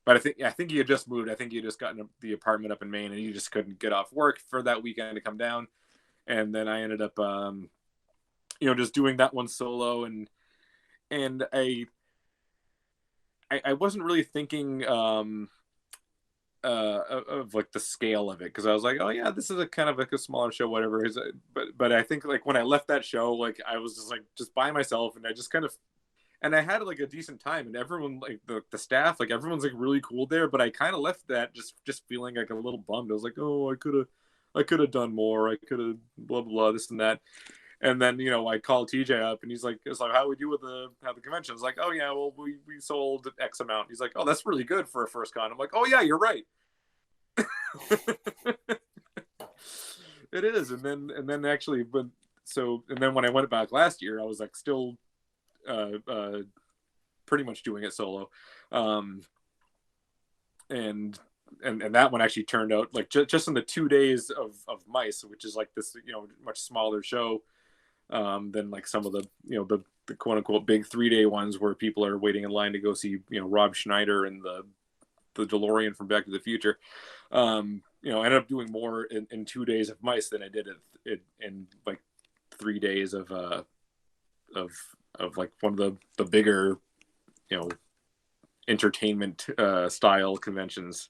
But I think he had just moved. I think he had just gotten the apartment up in Maine, and he just couldn't get off work for that weekend to come down. And then I ended up, just doing that one solo, and I wasn't really thinking of like the scale of it, because I was like, oh yeah, this is a kind of like a smaller show, whatever. But I think like when I left that show, like I was just by myself, and I just kind of. And I had like a decent time, and everyone, like the staff, like everyone's like really cool there. But I kind of left that just feeling like a little bummed. I was like, oh, I could have done more. I could have blah blah this and that. And then I called TJ up, and he's like, it's like, how we do with the convention? I was like, oh yeah, well we sold X amount. He's like, oh, that's really good for a first con. I'm like, oh yeah, you're right. It is. And then actually, and then when I went back last year, I was like still. Pretty much doing it solo, and that one actually turned out like just in the 2 days of Mice, which is like this much smaller show than like some of the the quote unquote big 3-day ones where people are waiting in line to go see Rob Schneider and the DeLorean from Back to the Future. I ended up doing more in 2 days of Mice than I did it in like 3 days of like one of the bigger, entertainment style conventions.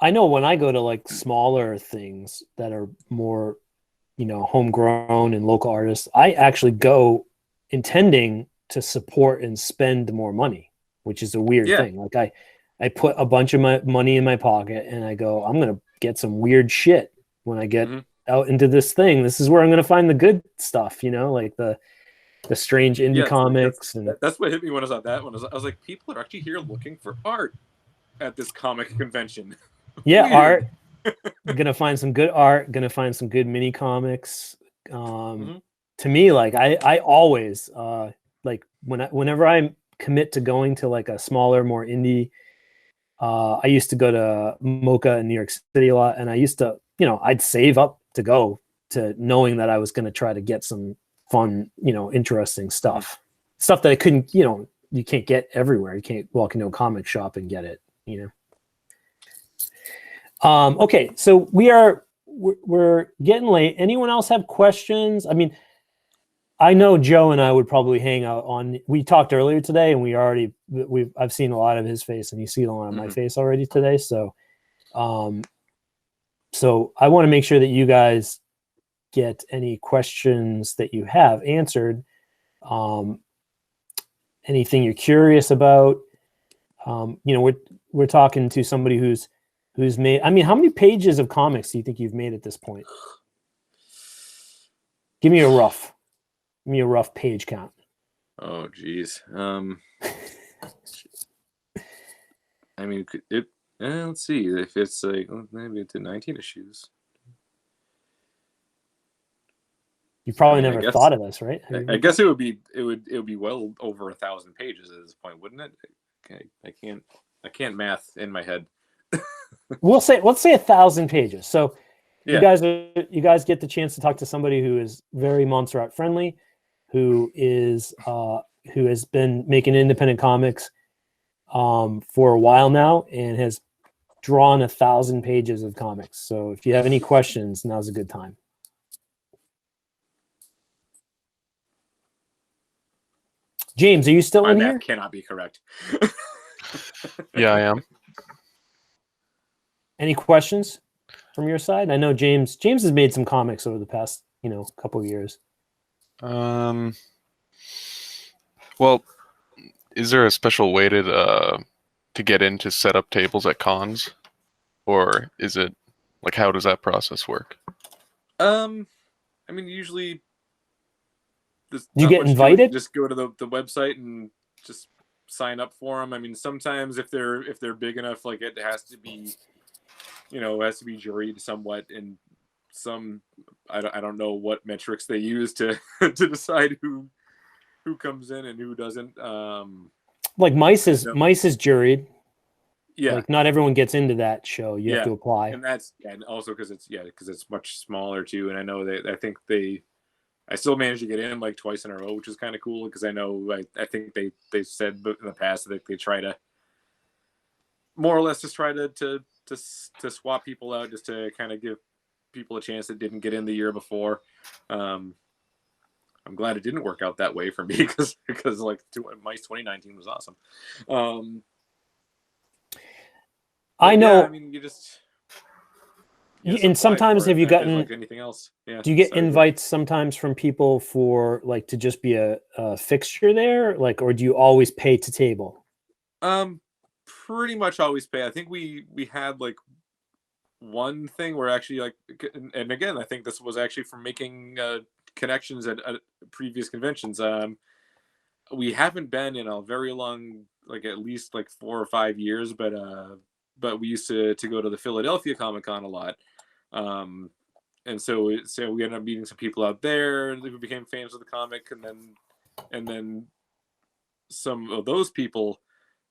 I know when I go to like smaller things that are more, homegrown and local artists, I actually go intending to support and spend more money, which is a weird thing. Like I put a bunch of my money in my pocket and I go, I'm going to get some weird shit when I get out into this thing. This is where I'm going to find the good stuff, like the strange indie comics. That's what hit me when I saw that one. I was like, people are actually here looking for art at this comic convention. Yeah, art. Gonna find some good art. Gonna find some good mini comics. To me, like I always like whenever I commit to going to like a smaller, more indie. I used to go to Mocha in New York City a lot, and I used to, I'd save up to go to knowing that I was going to try to get some fun, interesting stuff that I couldn't, you can't get everywhere. You can't walk into a comic shop and get it, Okay, so we're getting late. Anyone else have questions? I mean, I know Joe and I would probably hang out on. We talked earlier today, and I've seen a lot of his face, and he's seen a lot of my face already today. So, so I want to make sure that you guys get any questions that you have answered. Anything you're curious about. We're talking to somebody who's made. I mean, how many pages of comics do you think you've made at this point? Give me a rough page count. Oh, geez. I mean, let's see if it's like maybe to 19 issues. You probably never thought of this, right? I guess it would be well over 1,000 pages at this point, wouldn't it? Okay, I can't math in my head. Let's say 1,000 pages. So you guys get the chance to talk to somebody who is very Montserrat friendly, who has been making independent comics for a while now and has drawn 1,000 pages of comics. So if you have any questions, now's a good time. James, are you still in here? Cannot be correct. Yeah, I am. Any questions from your side? I know James has made some comics over the past, couple of years. Well, is there a special way to get in to set up tables at cons, or is it like how does that process work? I mean, usually, Do you get invited? Just go to the website and just sign up for them. I mean, sometimes if they're big enough, like it has to be, juried somewhat, and some I don't know what metrics they use to to decide who comes in and who doesn't. Like Mice is juried. Yeah, like not everyone gets into that show. You have to apply, and that's and also because it's much smaller too. And I know I still managed to get in like twice in a row, which is kind of cool because I know I think they said in the past that they try to more or less just try to swap people out just to kind of give people a chance that didn't get in the year before. I'm glad it didn't work out that way for me because like Mice 2019 was awesome. I know. Yeah, I mean, you just. And sometimes have you gotten like anything else? Yeah. Do you get invites sometimes from people for like to just be a fixture there, like, or do you always pay to table? Pretty much always pay. I think we had like one thing where actually like, and again, I think this was actually from making connections at previous conventions. We haven't been in a very long, like at least like 4 or 5 years, but we used to go to the Philadelphia Comic-Con a lot. And so we ended up meeting some people out there who became fans of the comic, and then some of those people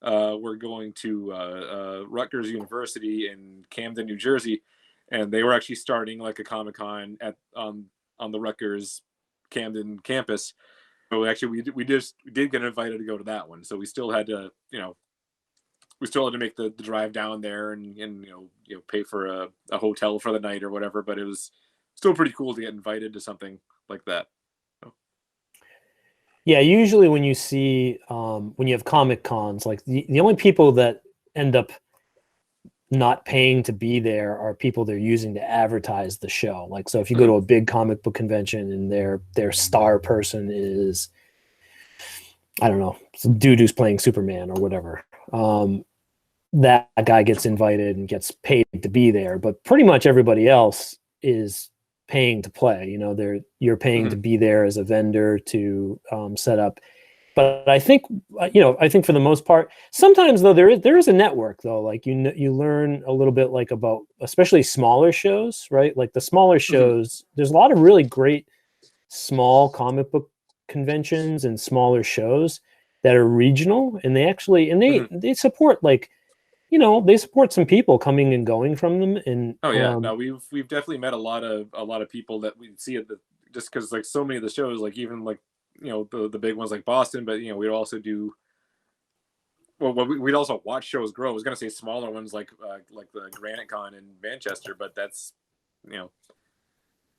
were going to Rutgers University in Camden, New Jersey, and they were actually starting like a Comic-Con at on the Rutgers Camden campus. So actually, we did get invited to go to that one. So we still had to make the drive down there and pay for a hotel for the night or whatever. But it was still pretty cool to get invited to something like that. So. Yeah, usually when you see when you have comic cons, like the only people that end up not paying to be there are people they're using to advertise the show. Like, so if you go to a big comic book convention and their star person is, I don't know, some dude who's playing Superman or whatever, that guy gets invited and gets paid to be there. But pretty much everybody else is paying to play. You're paying to be there as a vendor to set up. But I think for the most part, sometimes though there is a network though. Like you learn a little bit like about especially smaller shows, right? Like the smaller shows, there's a lot of really great small comic book conventions and smaller shows that are regional, and they actually they support like they support some people coming and going from them. And no, we've definitely met a lot of people that we see at just because like so many of the shows, like even like the big ones like Boston, but we'd also do we'd also watch shows grow. I was gonna say smaller ones like the Granite Con in Manchester, but that's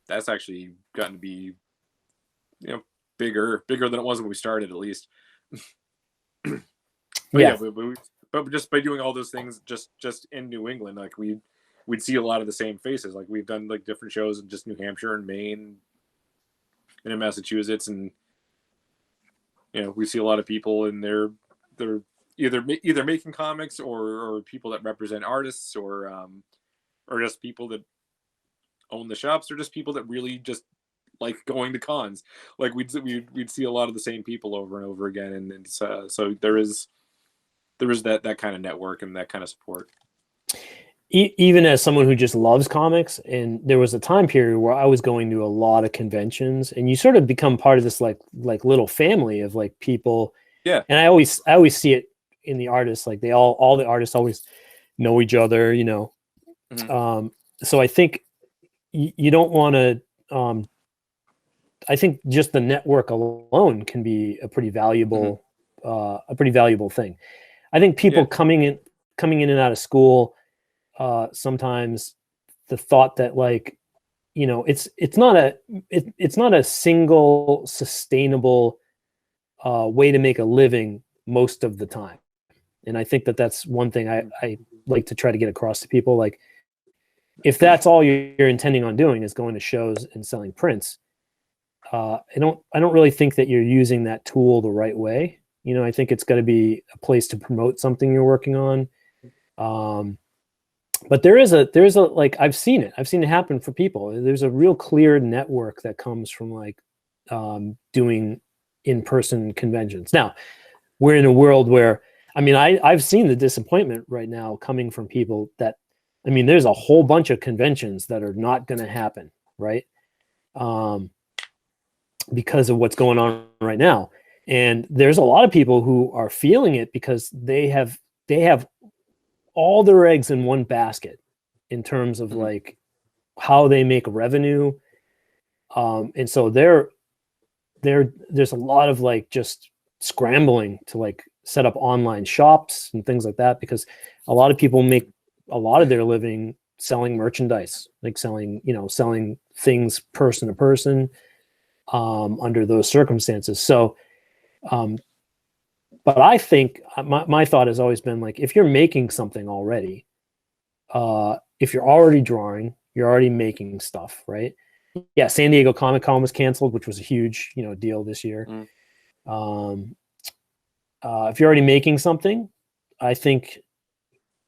that's actually gotten to be bigger than it was when we started, at least. But just by doing all those things just in New England, like we'd see a lot of the same faces. Like we've done like different shows in just New Hampshire and Maine and in Massachusetts, and we see a lot of people, and they're either making comics or people that represent artists or just people that own the shops, or just people that really just like going to cons. Like we'd see a lot of the same people over and over again, and so there is that kind of network and that kind of support. Even as someone who just loves comics, and there was a time period where I was going to a lot of conventions, and you sort of become part of this like little family of like people. Yeah. And I always see it in the artists, like all the artists always know each other, so I think you don't want to. I think just the network alone can be a pretty valuable thing. I think people coming in and out of school, sometimes the thought that like, it's not a single sustainable way to make a living most of the time. And I think that that's one thing I like to try to get across to people. Like, if that's all you're intending on doing is going to shows and selling prints, I don't really think that you're using that tool the right way. You know, I think it's got to be a place to promote something you're working on. But there's a like, I've seen it happen for people. There's a real clear network that comes from like doing in-person conventions. Now, we're in a world where, I mean, I've seen the disappointment right now coming from people that, I mean, there's a whole bunch of conventions that are not going to happen, right? Because of what's going on right now. And there's a lot of people who are feeling it because they have all their eggs in one basket in terms of like how they make revenue. And so there's a lot of like just scrambling to like set up online shops and things like that, because a lot of people make a lot of their living selling merchandise, like selling things person to person under those circumstances. So, but I think my thought has always been like, if you're making something already, if you're already drawing, you're already making stuff, right? Yeah, San Diego Comic-Con was canceled, which was a huge, deal this year. If you're already making something, I think,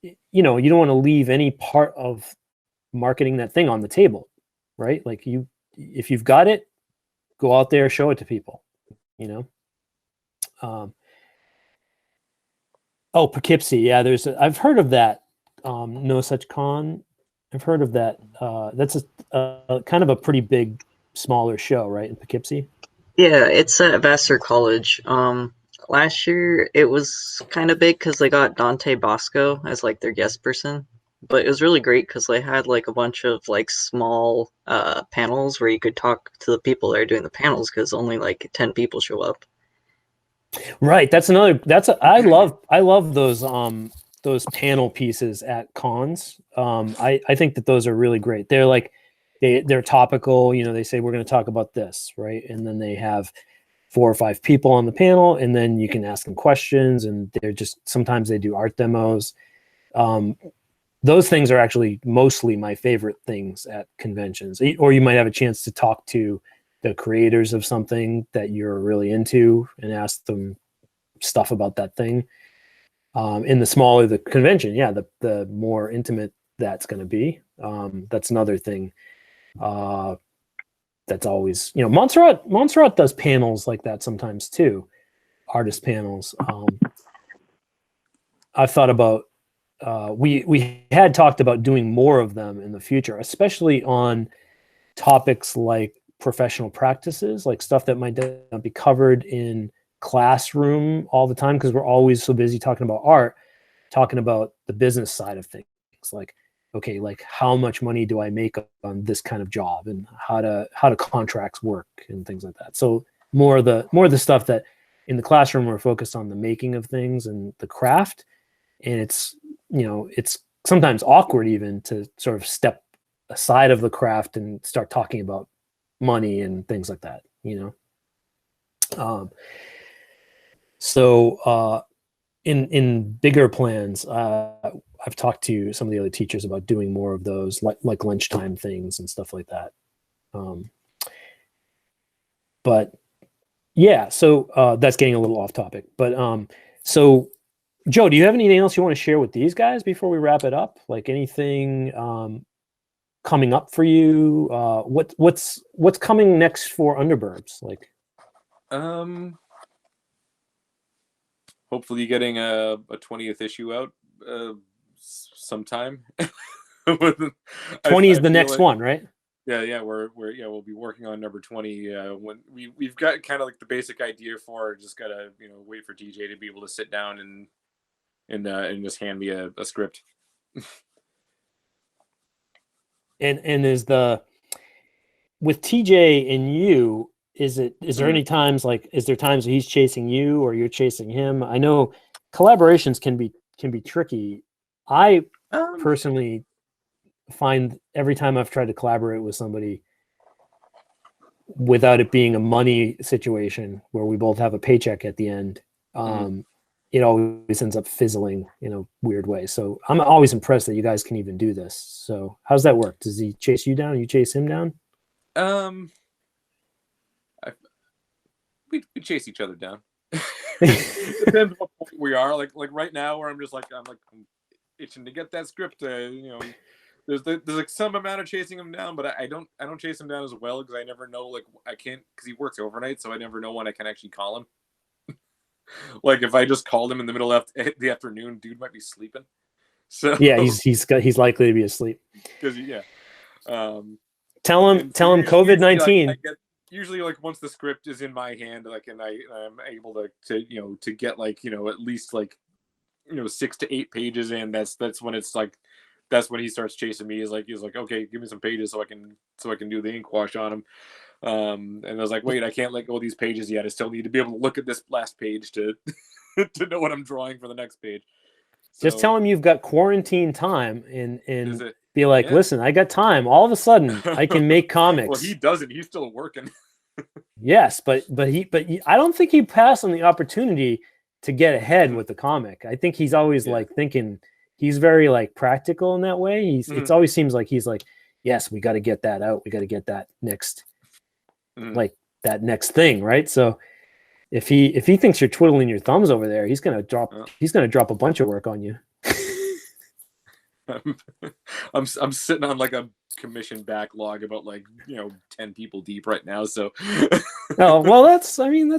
you don't want to leave any part of marketing that thing on the table, right? Like if you've got it, go out there, show it to people, Poughkeepsie. Yeah, I've heard of that. No Such Con. I've heard of that. That's a kind of a pretty big, smaller show, right, in Poughkeepsie? Yeah, it's at Vassar College. Last year it was kind of big because they got Dante Bosco as like their guest person, but it was really great because they had like a bunch of like small panels where you could talk to the people that are doing the panels because only like 10 people show up. Right. I love those panel pieces at cons. I think that those are really great. They're like, they're topical, they say we're going to talk about this, right? And then they have 4 or 5 people on the panel, and then you can ask them questions, and sometimes they do art demos. Those things are actually mostly my favorite things at conventions. Or you might have a chance to talk to the creators of something that you're really into and ask them stuff about that thing. In the smaller the convention, yeah, the more intimate that's going to be. That's another thing. That's always, Montserrat does panels like that sometimes too, artist panels. I've thought about, we had talked about doing more of them in the future, especially on topics like professional practices, like stuff that might not be covered in classroom all the time because we're always so busy talking about art, talking about the business side of things, like, okay, like how much money do I make on this kind of job, and how do contracts work and things like that. So more of the stuff that in the classroom we're focused on the making of things and the craft, and it's sometimes awkward even to sort of step aside of the craft and start talking about money and things like that, So in bigger plans, I've talked to some of the other teachers about doing more of those, like lunchtime things and stuff like that. But yeah, so that's getting a little off topic. But so Joe, do you have anything else you want to share with these guys before we wrap it up? Like anything coming up for you? What's coming next for Underburbs? Like, hopefully getting a 20th issue out sometime. 20 is the next one, right? Yeah, we'll be working on number 20 when we've got kind of like the basic idea for it. Just gotta wait for TJ to be able to sit down and just hand me a script. And is with TJ and you, is there any times, like, is there times he's chasing you or you're chasing him? I know collaborations can be tricky. I personally find every time I've tried to collaborate with somebody without it being a money situation where we both have a paycheck at the end, it always ends up fizzling in a weird way. So I'm always impressed that you guys can even do this. So how's that work? Does he chase you down? You chase him down? We chase each other down. Depends what point we are. Like right now, where I'm itching to get that script. There's like some amount of chasing him down, but I don't chase him down as well because I never know. Like I can't because he works overnight, so I never know when I can actually call him. Like if I just called him in the middle of the afternoon, dude might be sleeping. So yeah, he's likely to be asleep. Because yeah. Tell him COVID-19. Usually like once the script is in my hand, like and I'm able to get like at least like 6 to 8 pages in. That's when it's like that's when he starts chasing me. He's like okay, give me some pages so I can do the ink wash on him. And I was like, wait, I can't let go of these pages yet. I still need to be able to look at this last page to to know what I'm drawing for the next page. So, just tell him you've got quarantine time and be like, listen, I got time. All of a sudden, I can make comics. Well, he doesn't. He's still working. Yes, but I don't think he passed on the opportunity to get ahead with the comic. I think he's always like thinking. He's very like practical in that way. It always seems like he's like, yes, we got to get that out. We got to get that next. Like that next thing, right? So if he thinks you're twiddling your thumbs over there, he's gonna drop a bunch of work on you. I'm sitting on like a commission backlog about 10 people deep right now. So oh well, that's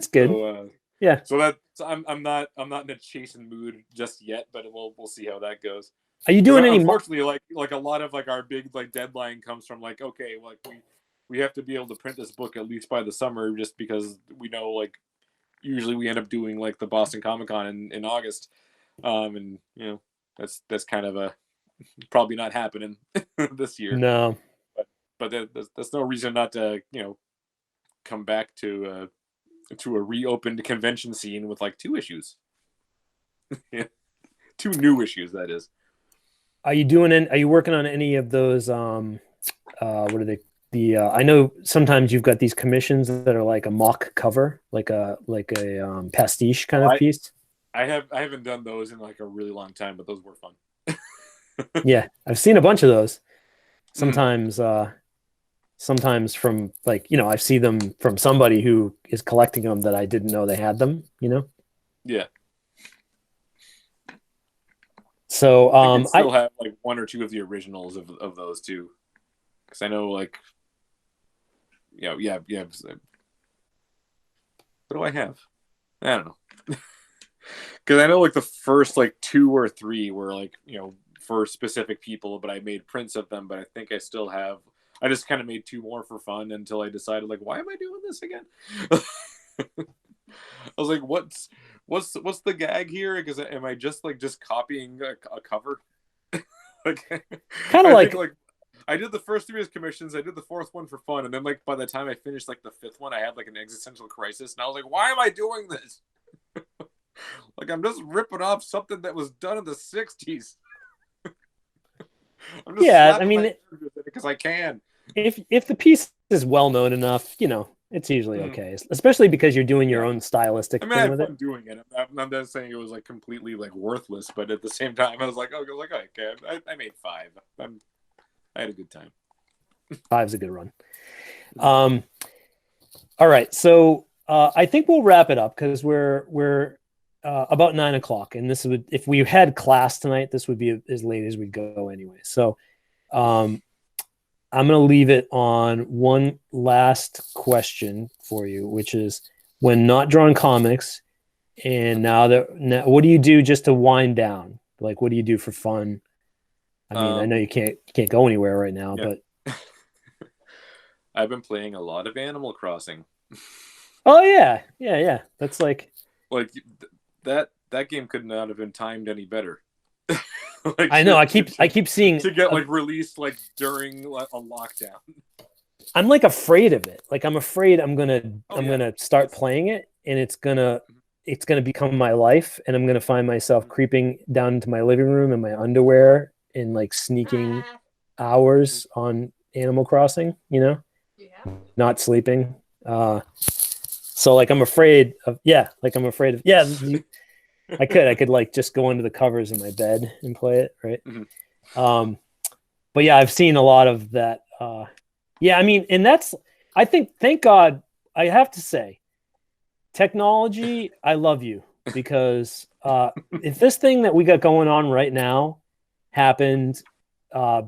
good. So, yeah. So I'm not in a chasing mood just yet, but we'll see how that goes. Are you doing any? Unfortunately, like a lot of like our big like deadline comes from like okay, like we have to be able to print this book at least by the summer, just because we know like usually we end up doing like the Boston Comic Con in August, and that's kind of a probably not happening this year. No, but that's no reason not to come back to a reopened convention scene with like 2 issues, 2 new issues that is. Are you working on any of those? What are they? I know sometimes you've got these commissions that are like a mock cover, like a pastiche kind of piece. I haven't done those in like a really long time, but those were fun. Yeah, I've seen a bunch of those. Sometimes from like I've seen them from somebody who is collecting them that I didn't know they had them. Yeah. So I still have like 1 or 2 of the originals of those too, because I know like. Yeah. What do I have? I don't know. Because I know like the first like 2 or 3 were like for specific people, but I made prints of them. But I think I still have. I just kind of made 2 more for fun until I decided like, why am I doing this again? I was like, what's the gag here? Because am I just copying a cover? Like kind of like. I did the first 3 as commissions. I did the 4th one for fun, and then like by the time I finished like the 5th one, I had like an existential crisis, and I was like, "Why am I doing this? Like I'm just ripping off something that was done in the '60s." I'm just because I can. If the piece is well known enough, it's usually okay, especially because you're doing your own stylistic thing with it. I had fun doing it. I'm not saying it was like completely like worthless, but at the same time, I was like, okay, I made 5. I had a good time. 5's a good run. All right, so I think we'll wrap it up because we're about 9 o'clock, and this would, if we had class tonight, this would be as late as we'd go anyway. So I'm going to leave it on one last question for you, which is, when not drawing comics, and now what do you do just to wind down? Like, what do you do for fun? I mean, I know you can't go anywhere right now, but I've been playing a lot of Animal Crossing. Oh yeah. That's like that game could not have been timed any better. Like, I know. I keep seeing to get like released like during a lockdown. I'm like afraid of it. Like I'm afraid I'm gonna start playing it, and it's gonna become my life, and I'm gonna find myself creeping down into my living room in my underwear and like sneaking hours on Animal Crossing, not sleeping. So like I'm afraid of I could like just go into the covers in my bed and play it, right? Mhm. But yeah, I've seen a lot of that. Yeah, I mean, and that's, I think, thank God, I have to say, technology, I love you, because if this thing that we got going on right now happened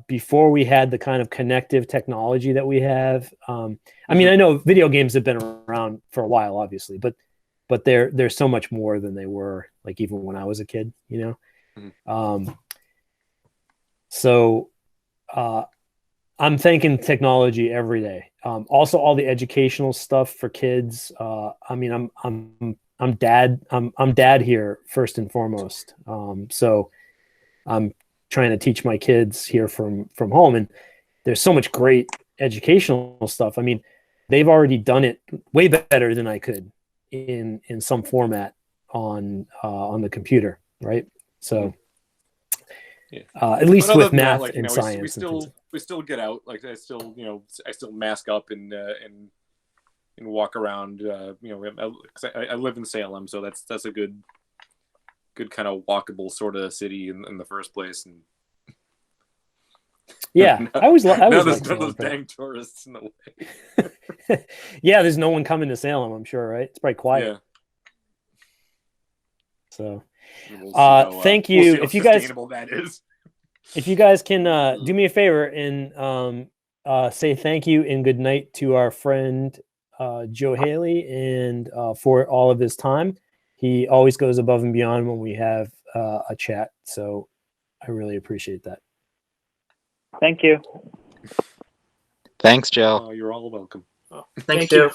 before we had the kind of connective technology that we have, I mean, I know video games have been around for a while, obviously, but they're so much more than they were, like, even when I was a kid, you know. So I'm thanking technology every day. Also, all the educational stuff for kids. I mean, I'm dad here first and foremost. So I'm trying to teach my kids here from home, and there's so much great educational stuff. I mean, they've already done it way better than I could in some format on the computer, right? So. Yeah. At least But other with than that, math like, you and know, science, we still get out. Like, I still, you know, I still mask up and walk around. You know, 'cause I live in Salem, so that's a good kind of walkable sort of city in the first place. And yeah, I always now like there's Salem. those Right? dang tourists in the way. Yeah, there's no one coming to Salem, I'm sure, right? It's probably quiet. Yeah. So, We'll see how, thank we'll you. see how If you guys, sustainable that is. if you guys can do me a favor and say thank you and good night to our friend Joe Haley, and for all of his time. He always goes above and beyond when we have a chat. So I really appreciate that. Thank you. Thanks, Joe. You're all welcome. Thanks, Joe.